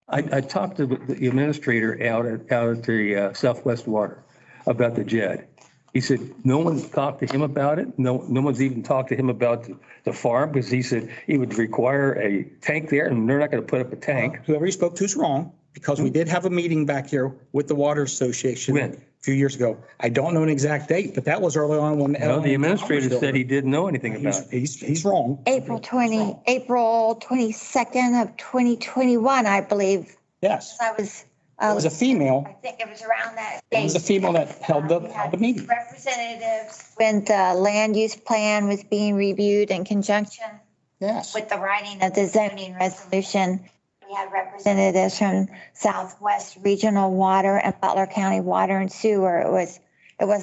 I talked to the administrator out at the Southwest Water about the JUD. He said, no one's talked to him about it. No one's even talked to him about the farm because he said he would require a tank there and they're not going to put up a tank. Whoever you spoke to is wrong, because we did have a meeting back here with the Water Association When? a few years ago. I don't know an exact date, but that was early on when. No, the administrator said he didn't know anything about it. He's wrong. April 22nd of 2021, I believe. Yes. I was, It was a I female. think it was around that It was a date. female that held the meeting. Representatives, when the land use plan was being reviewed in conjunction Yes. with the writing of the zoning resolution. We had representatives from Southwest Regional Water and Butler County Water and Sewer. It was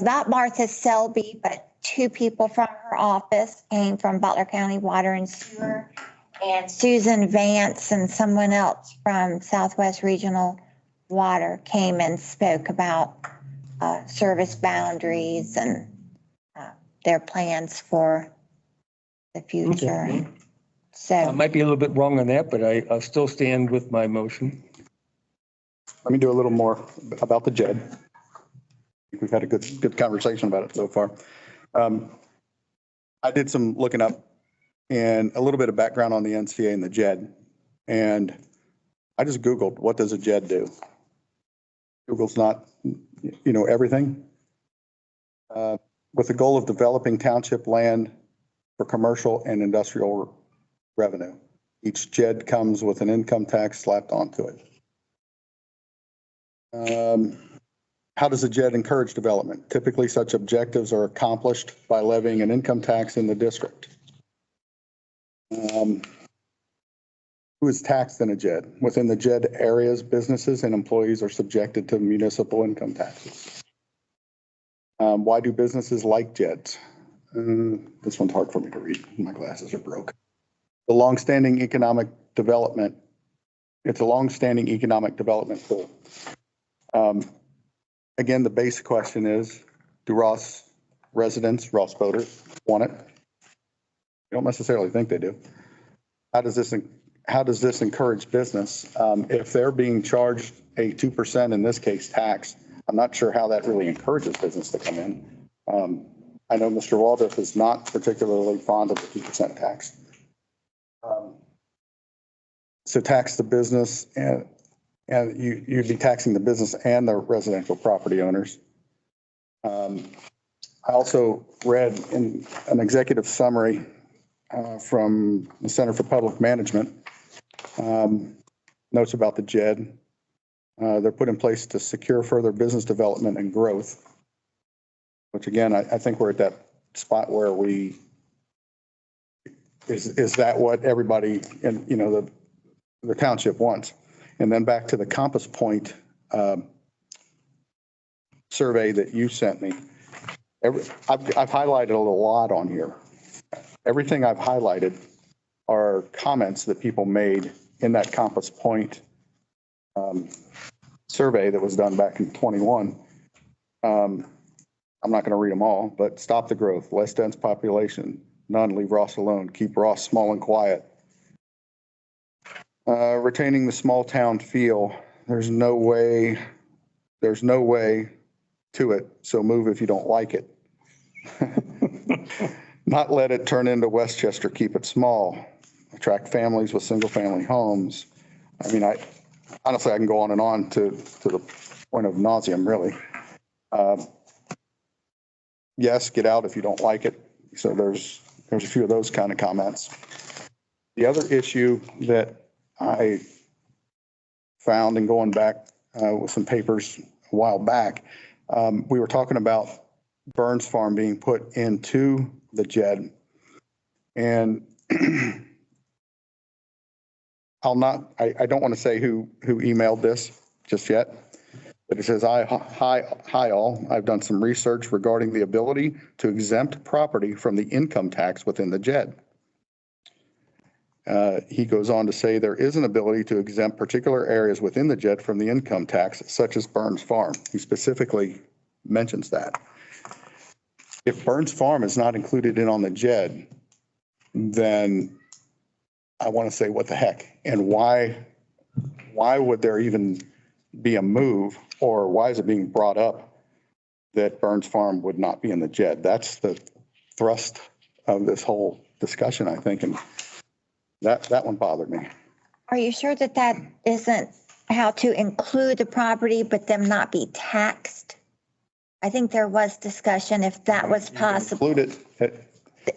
not Martha Selby, but 2 people from her office came from Butler County Water and Sewer. And Susan Vance and someone else from Southwest Regional Water came and spoke about service boundaries and their plans for the future. I So, might be a little bit wrong on that, but I'll still stand with my motion. Let me do a little more about the JED. We've had a good conversation about it so far. I did some looking up and a little bit of background on the NCA and the JED. And I just Googled, what does a JED do? Google's not, everything. With the goal of developing township land for commercial and industrial revenue. Each JED comes with an income tax slapped onto it. How does a JED encourage development? Typically, such objectives are accomplished by levying an income tax in the district. Who is taxed in a JED? Within the JED areas, businesses and employees are subjected to municipal income taxes. Why do businesses like JEDs? This one's hard for me to read. My glasses are broke. The longstanding economic development. It's a longstanding economic development tool. Again, the basic question is, do Ross residents, Ross voters want it? I don't necessarily think they do. How does this encourage business? If they're being charged a 2%, in this case, tax, I'm not sure how that really encourages business to come in. I know Mr. Waldrop is not particularly fond of the 2% tax. So tax the business and you'd be taxing the business and the residential property owners. I also read in an executive summary from the Center for Public Management, notes about the JED. They're put in place to secure further business development and growth, which again, I think we're at that spot where is that what everybody in, the township wants? And then back to the Compass Point survey that you sent me. I've highlighted a lot on here. Everything I've highlighted are comments that people made in that Compass Point survey that was done back in 21. I'm not going to read them all, but stop the growth, less dense population, none, leave Ross alone, keep Ross small and quiet. Retaining the small town feel, there's no way to it, so move if you don't like it. Not let it turn into Westchester, keep it small, attract families with single family homes. I mean, honestly, I can go on and on to the point of nauseam, really. Yes, get out if you don't like it. So there's a few of those kind of comments. The other issue that I found in going back with some papers a while back, we were talking about Burns Farm being put into the JED. And I don't want to say who emailed this just yet, but it says, hi all, I've done some research regarding the ability to exempt property from the income tax within the JED. He goes on to say there is an ability to exempt particular areas within the JED from the income tax, such as Burns Farm. He specifically mentions that. If Burns Farm is not included in on the JED, then I want to say, what the heck? And why would there even be a move, or why is it being brought up that Burns Farm would not be in the JED? That's the thrust of this whole discussion, I think. And that one bothered me. Are you sure that that isn't how to include the property, but them not be taxed? I think there was discussion if that was possible. Include it.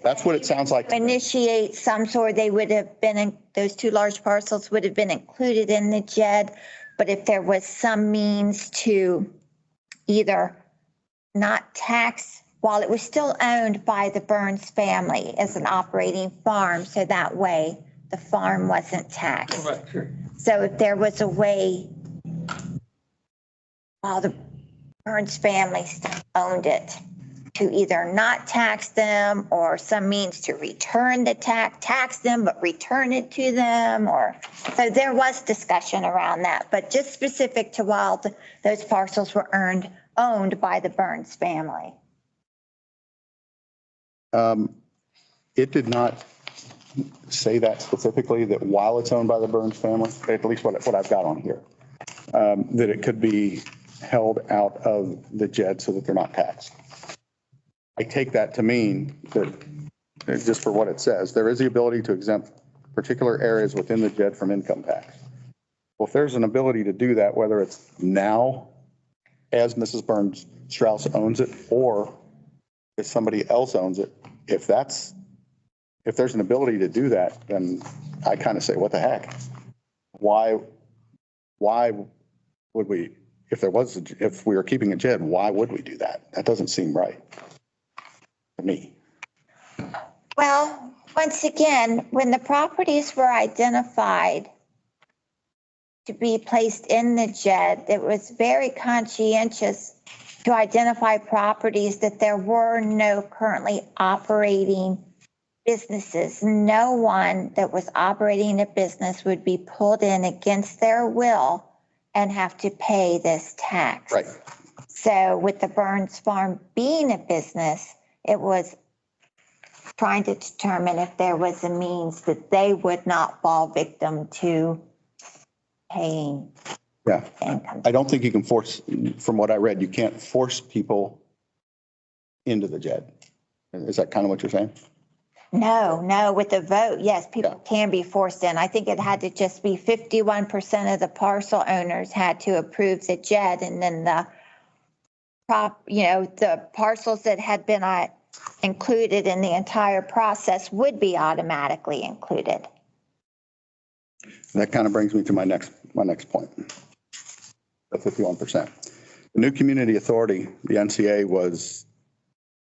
That's what it sounds like. Initiate some sort, they would have been, those two large parcels would have been included in the JED. But if there was some means to either not tax while it was still owned by the Burns family as an operating farm, so that way the farm wasn't taxed. Right, sure. So if there was a way while the Burns family still owned it, to either not tax them or some means to return the tax them, but return it to them, or, so there was discussion around that, but just specific to while those parcels were owned by the Burns family. It did not say that specifically, that while it's owned by the Burns family, at least what I've got on here, that it could be held out of the JED so that they're not taxed. I take that to mean that, just for what it says, there is the ability to exempt particular areas within the JED from income tax. Well, if there's an ability to do that, whether it's now as Mrs. Burns Strauss owns it, or if somebody else owns it, if there's an ability to do that, then I kind of say, what the heck? Why would we, if we were keeping a JED, why would we do that? That doesn't seem right to me. Well, once again, when the properties were identified to be placed in the JED, it was very conscientious to identify properties that there were no currently operating businesses. No one that was operating a business would be pulled in against their will and have to pay this tax. Right. So with the Burns Farm being a business, it was trying to determine if there was a means that they would not fall victim to paying income. I don't think you can force, from what I read, you can't force people into the JED. Is that kind of what you're saying? No, with the vote, yes, people can be forced in. I think it had to just be 51% of the parcel owners had to approve the JED, and then the parcels that had been included in the entire process would be automatically included. That kind of brings me to my next point. The 51%. The new community authority, the NCA, was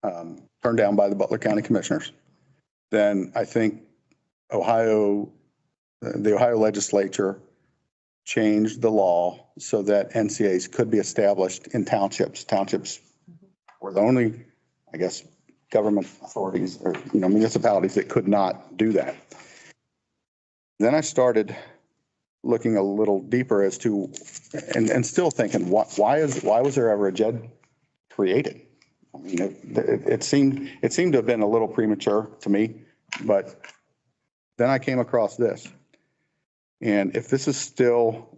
turned down by the Butler County Commissioners. Then I think the Ohio legislature changed the law so that NCAs could be established in townships. Townships were the only, I guess, government authorities or municipalities that could not do that. Then I started looking a little deeper as to, and still thinking, why was there ever a JED created? I mean, it seemed to have been a little premature to me, but then I came across this. And if this is still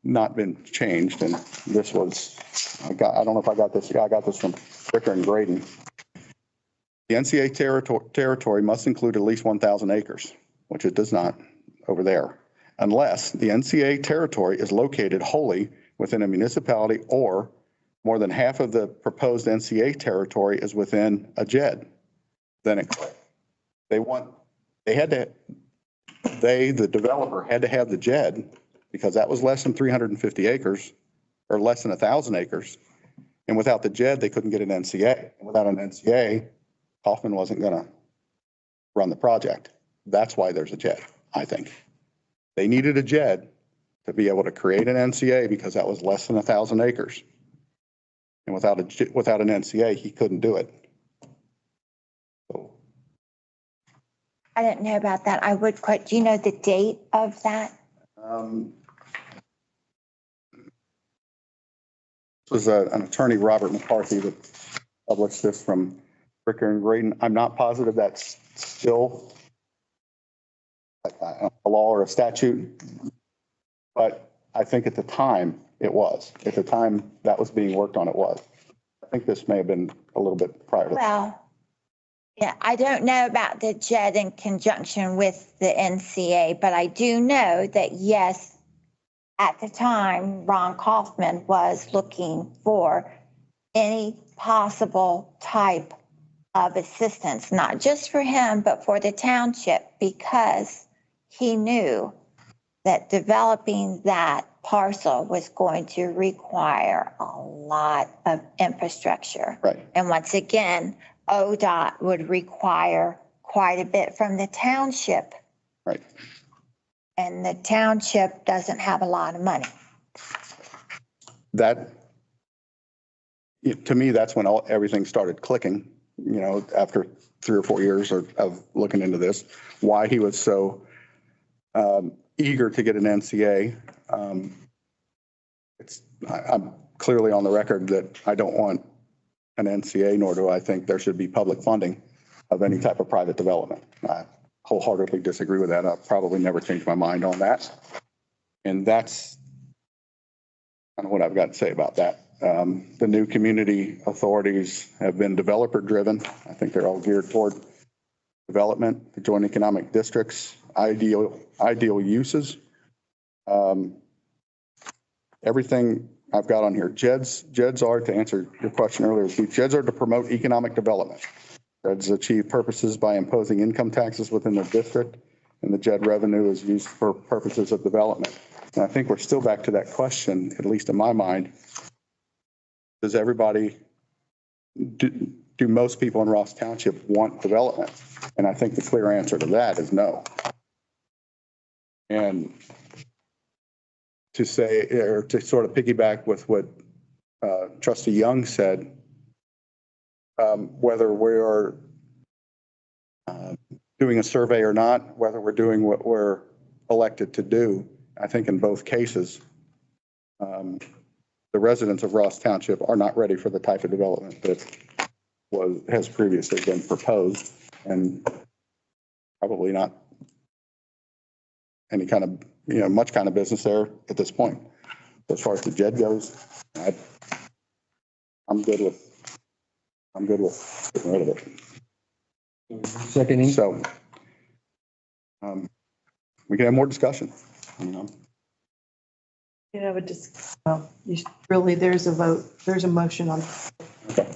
not been changed, and this was, I don't know if I got this, I got this from Ricker and Graydon. The NCA territory must include at least 1,000 acres, which it does not over there, unless the NCA territory is located wholly within a municipality or More than half of the proposed NCA territory is within a JED. Then it clicked. The developer had to have the JED because that was less than 350 acres or less than 1,000 acres. And without the JED, they couldn't get an NCA. And without an NCA, Kaufman wasn't going to run the project. That's why there's a JED, I think. They needed a JED to be able to create an NCA because that was less than 1,000 acres. And without an NCA, he couldn't do it. So, I didn't know about that. I would quite, do you know the date of that? this was an attorney, Robert McCarthy, that published this from Ricker and Graydon. I'm not positive that's still a law or a statute, but I think at the time it was. At the time that was being worked on, it was. I think this may have been a little bit prior to that. Well, yeah, I don't know about the JED in conjunction with the NCA, but I do know that yes, at the time, Ron Kaufman was looking for any possible type of assistance, not just for him, but for the township, because he knew that developing that parcel was going to require a lot of infrastructure. Right. And once again, ODOT would require quite a bit from the township. Right. And the township doesn't have a lot of money. That, to me, that's when everything started clicking, after 3 or 4 years of looking into this, why he was so eager to get an NCA. I'm clearly on the record that I don't want an NCA, nor do I think there should be public funding of any type of private development. I wholeheartedly disagree with that. I'll probably never change my mind on that. And that's kind of what I've got to say about that. The new community authorities have been developer driven. I think they're all geared toward development, the joint economic districts, ideal uses. Everything I've got on here, JEDs are, to answer your question earlier, JEDs are to promote economic development. JEDs achieve purposes by imposing income taxes within the district, and the JED revenue is used for purposes of development. And I think we're still back to that question, at least in my mind. Does everybody, do most people in Ross Township want development? And I think the clear answer to that is no. And to say, or to sort of piggyback with what Trustee Young said, whether we are doing a survey or not, whether we're doing what we're elected to do, I think in both cases, the residents of Ross Township are not ready for the type of development that has previously been proposed, and probably not any kind of, much kind of business there at this point. As far as the JED goes, I'm good with getting rid of it. Seconding. So we can have more discussion. There's a vote, there's a motion on, Okay.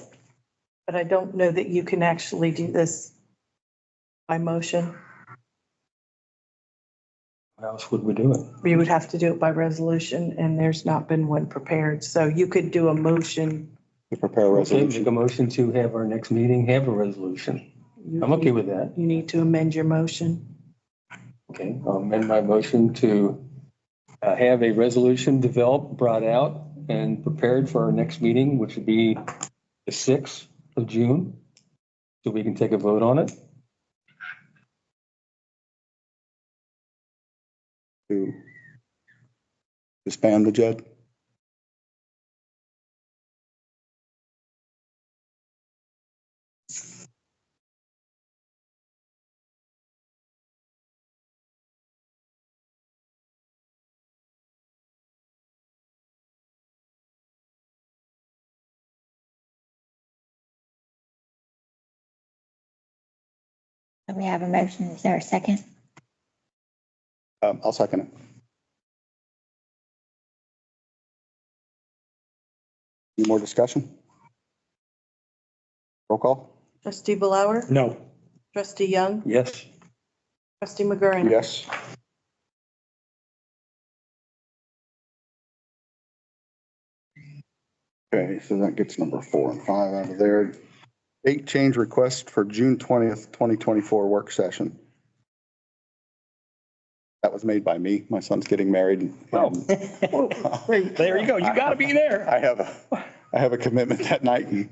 but I don't know that you can actually do this by motion. How else would we do it? You would have to do it by resolution, and there's not been one prepared. So you could do a motion. To prepare a Okay, resolution. make a motion to have our next meeting, have a resolution. I'm okay with that. You need to amend your motion. Okay, I'll amend my motion to have a resolution developed, brought out, and prepared for our next meeting, which would be the 6th of June, so we can take a vote on it. To disband the JED. So we have a motion. Is there a second? I'll second it. Any more discussion? Roll call? Trustee Blower, No. trustee Young, Yes. trustee McGurran. Yes. Okay, so that gets number 4 and 5 out of there. Date change request for June 20th, 2024 work session. That was made by me. My son's getting married. Oh. There you go. You got to be there. I have a commitment that night. And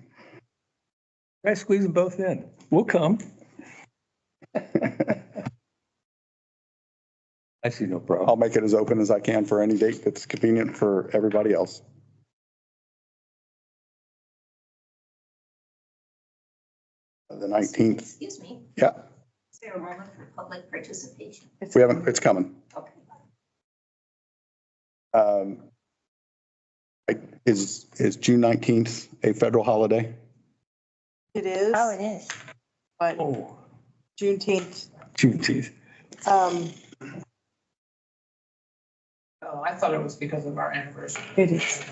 I squeeze them both in. We'll come. I see no problem. I'll make it as open as I can for any date that's convenient for everybody else. The 19th. Excuse me, Yeah, is there a moment for public participation? we haven't, it's coming. Okay. Is June 19th a federal holiday? It is, Oh, it is. but Oh, Juneteenth. Juneteenth. Oh, I thought it was because of our anniversary. It is.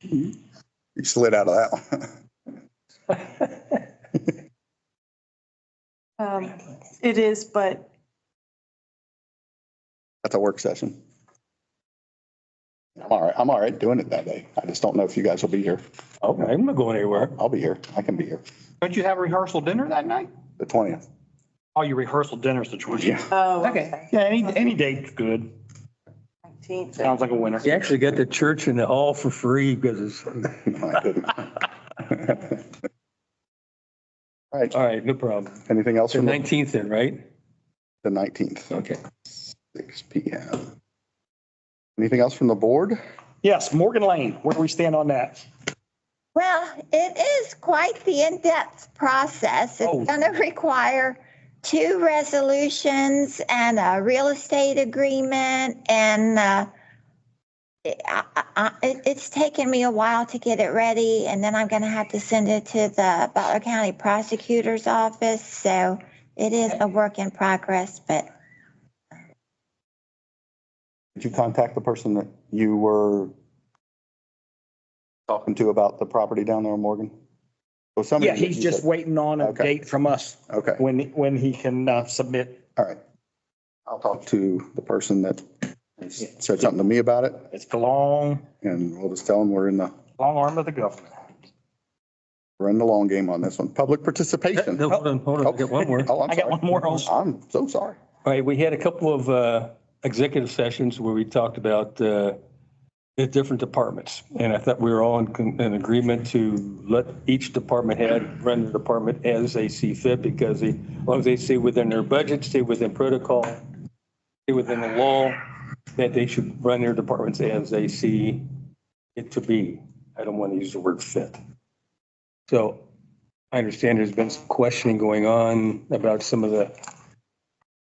You slid out of that one. It is, but That's a work session. I'm all right doing it that day. I just don't know if you guys will be here. Oh, I'm not going anywhere. I'll be here. I can be here. Don't you have rehearsal dinner that night? The 20th. Oh, your rehearsal dinner's the 20th. Yeah. oh, Okay. okay. Yeah, any date's good. 19th. Sounds like a winner. You actually got the church in the hall for free because it's, No, I didn't. All right. all right, no problem. Anything else The from the 19th then, right? 19th? Okay. 6 PM. Anything else from the board? Yes, Morgan Lane, where do we stand on that? Well, it is quite the in-depth process. Oh. It's going to require 2 resolutions and a real estate agreement. And it's taken me a while to get it ready. And then I'm going to have to send it to the Butler County Prosecutor's Office. So it is a work in progress, but Did you contact the person that you were talking to about the property down there in Morgan? Well, somebody Yeah, that he's you just said- waiting on a Okay. date from us Okay, when he can submit. all right. I'll talk to the person that said something to me about it, It's the long and we'll just tell them we're in the arm of the government. long game on this one. Public participation. No, hold on, I got one more. Oh, I'm I got sorry. one more also. I'm so sorry. All right, we had a couple of executive sessions where we talked about the different departments. And I thought we were all in agreement to let each department head run the department as they see fit, because as long as they stay within their budget, stay within protocol, stay within the law, that they should run their departments as they see it to be. I don't want to use the word fit. So I understand there's been some questioning going on about some of the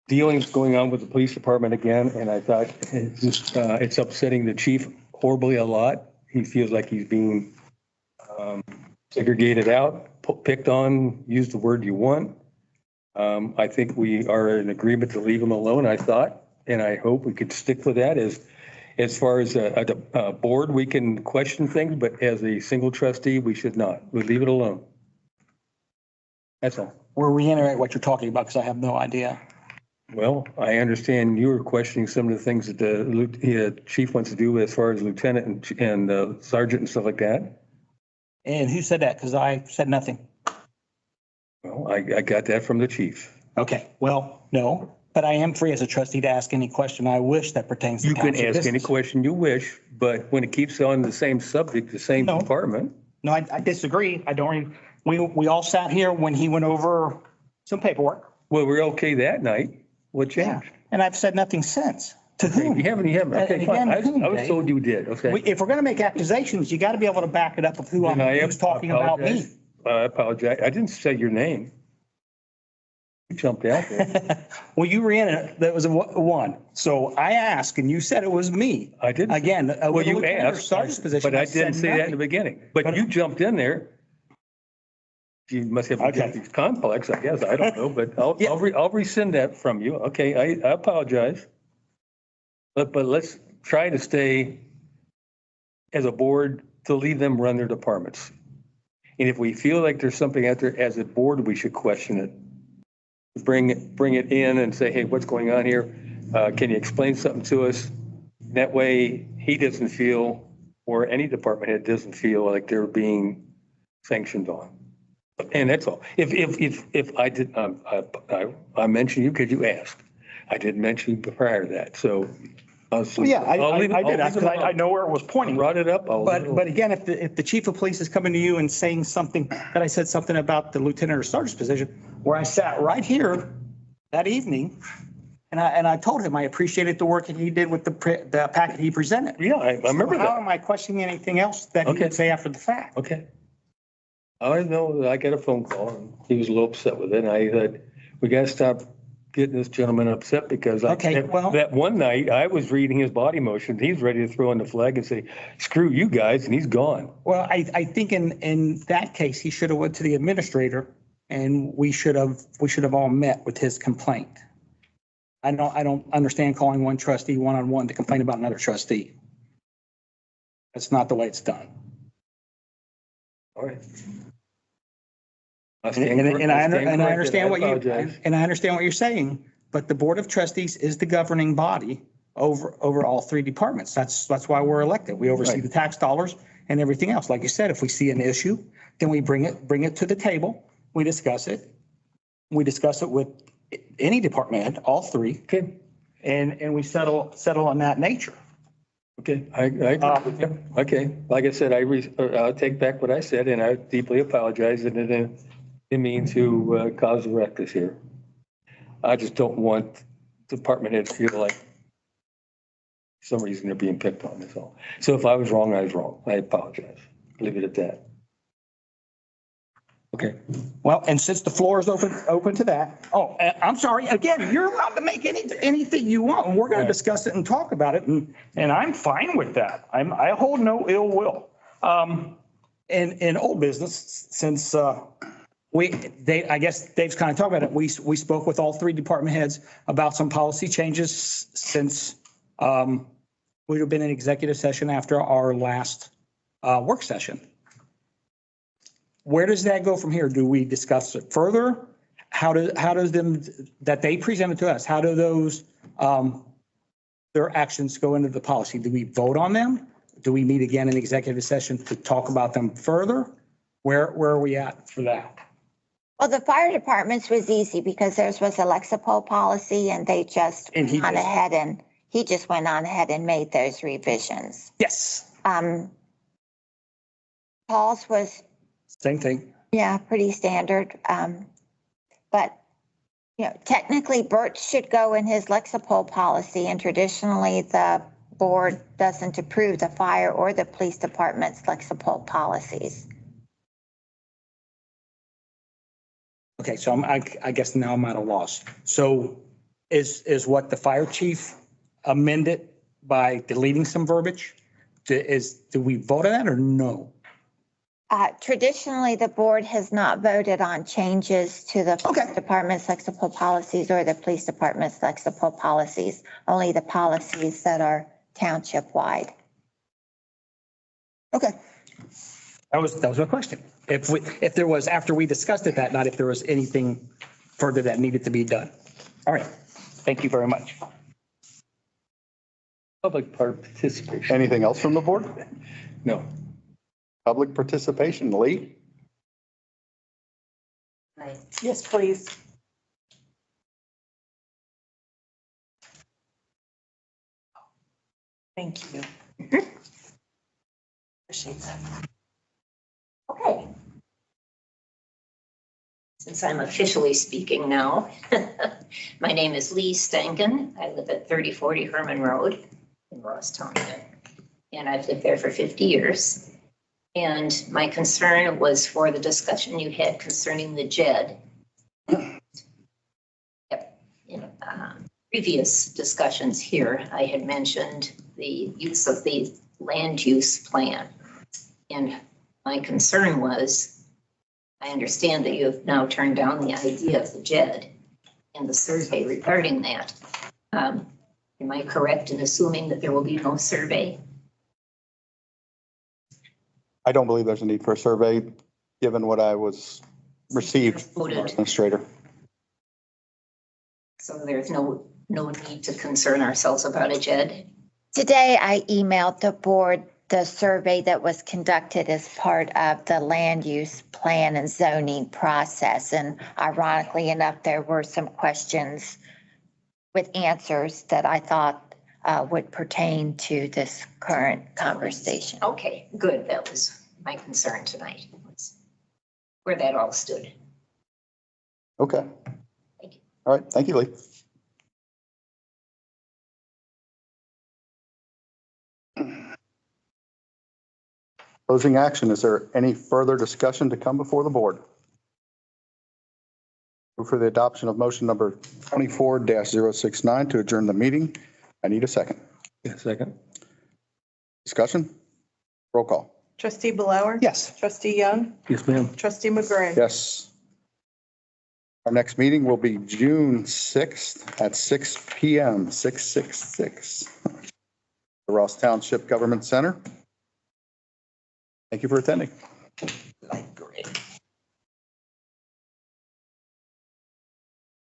dealings going on with the police department again, and I thought it's upsetting the chief horribly a lot. He feels like he's being segregated out, picked on, use the word you want. I think we are in agreement to leave him alone, I thought, and I hope we could stick with that. As far as a board, we can question things, but as a single trustee, we should not. We leave it alone. That's all. We'll reiterate what you're talking about because I have no idea. Well, I understand you were questioning some of the things that the chief wants to do as far as lieutenant and sergeant and stuff like that. And who said that? Because I said nothing. Well, I got that from the chief. Okay, well, no, but I am free as a trustee to ask any question I wish that pertains to You can township ask any business. question you wish, but when it keeps on the same subject, the same No. department. No, I disagree. I don't, we all sat here when he went over some paperwork. Well, we're okay that night. What changed? And I've said nothing since. To Okay, whom? you haven't. And Okay, fine. again, I whom, was Dave? told you did. Okay. If we're going to make accusations, you got to be able to back it up of who Then who's talking about me. apologize. I apologize. I didn't say your name. You jumped out there. Well, you ran it, that was a one. So I asked and you said it was me. I didn't. Again. Well, with the you lieutenant or asked, sergeant's position, but I didn't said say that in the nothing. beginning. But But- you jumped in there. You must have a Okay. guilty complex, I guess. I don't know, but Yeah. I'll rescind that from you. Okay, I apologize. But let's try to stay as a board to leave them run their departments. And if we feel like there's something out there as a board, we should question it. Bring it in and say, hey, what's going on here? Can you explain something to us? That way he doesn't feel, or any department head doesn't feel like they're being sanctioned on. And that's all. If I did, I mentioned you because you asked. I didn't mention you prior to that, so. Well, yeah, I did ask, because I know where it was pointing. Brought it up. But again, if the chief of police is coming to you and saying something, that I said something about the lieutenant or sergeant's position, where I sat right here that evening, and I told him I appreciated the work that he did with the packet he presented. Yeah, I remember How that. am I questioning anything else that he would say after the fact? Okay. I know, I got a phone call and he was a little upset with it. And I said, we got to stop getting this gentleman upset because that one night I was reading his body motion. He's ready to throw in the flag and say, screw you guys. And he's gone. Well, I think in that case, he should have went to the administrator and we should have all met with his complaint. I don't understand calling one trustee one-on-one to complain about another trustee. That's not the way it's done. All right. And I understand what you're saying, but the Board of Trustees is the governing body over all three departments. That's why we're elected. We oversee the tax dollars and everything else. Like you said, if we see an issue, then we bring it to the table. We discuss it. We discuss it with any department head, all three. Okay. And we settle on that nature. Okay. Okay. Like I said, I'll take back what I said and I deeply apologize. And then it means to cause a ruckus here. I just don't want department heads to feel like for some reason they're being picked on, that's all. So if I was wrong, I was wrong. I apologize. Leave it at that. Okay. Well, and since the floor is open to that. Oh, I'm sorry. Again, you're allowed to make anything you want. And we're going to discuss it and talk about it. And I'm fine with that. I hold no ill will. In old business, since I guess Dave's kind of talking about it. We spoke with all three department heads about some policy changes since we've been in executive session after our last work session. Where does that go from here? Do we discuss it further? How does them that they presented to us? How do those their actions go into the policy? Do we vote on them? Do we meet again in executive session to talk about them further? Where are we at for that? Well, the fire department's was easy because theirs was a Lexapol policy and they just he just went on ahead and made those revisions. Yes. Paul's was same thing. Yeah, pretty standard. But technically Bert should go in his Lexapol policy, and traditionally the board doesn't approve the fire or the police department's Lexapol policies. Okay, so I guess now I'm at a loss. So is what the fire chief amended by deleting some verbiage? Do we vote on that or no? Traditionally, the board has not voted on changes to the fire department's Lexapol policies or the police department's Lexapol policies, only the policies that are township wide. Okay. That was my question. If there was, after we discussed it that night, if there was anything further that needed to be done. All right. Thank you very much. Public participation. Anything else from the board? No. Public participation, Lee? Yes, please. Thank you. Appreciate that. Okay. Since I'm officially speaking now, my name is Lee Stankin. I live at 3040 Herman Road in Ross Township, and I've lived there for 50 years. And my concern was for the discussion you had concerning the JED. In previous discussions here, I had mentioned the use of the land use plan. And my concern was, I understand that you have now turned down the idea of the JED and the survey regarding that. Am I correct in assuming that there will be no survey? I don't believe there's a need for a survey, given what I was received from our administrator. So there's no need to concern ourselves about it, Jed? Today, I emailed the board the survey that was conducted as part of the land use plan and zoning process. And ironically enough, there were some questions with answers that I thought would pertain to this current conversation. Okay, good. That was my concern tonight, was where that all stood. Okay. Thank you. All right. Thank you, Lee. Closing action. Is there any further discussion to come before the board? Move for the adoption of motion number 24-069 to adjourn the meeting. I need a second. Yeah, second. Discussion? Roll call. Trustee Blower? Yes. Trustee Young? Yes, ma'am. Trustee McGurran? Yes. Our next meeting will be June 6th at 6 p.m., 666. The Ross Township Government Center. Thank you for attending.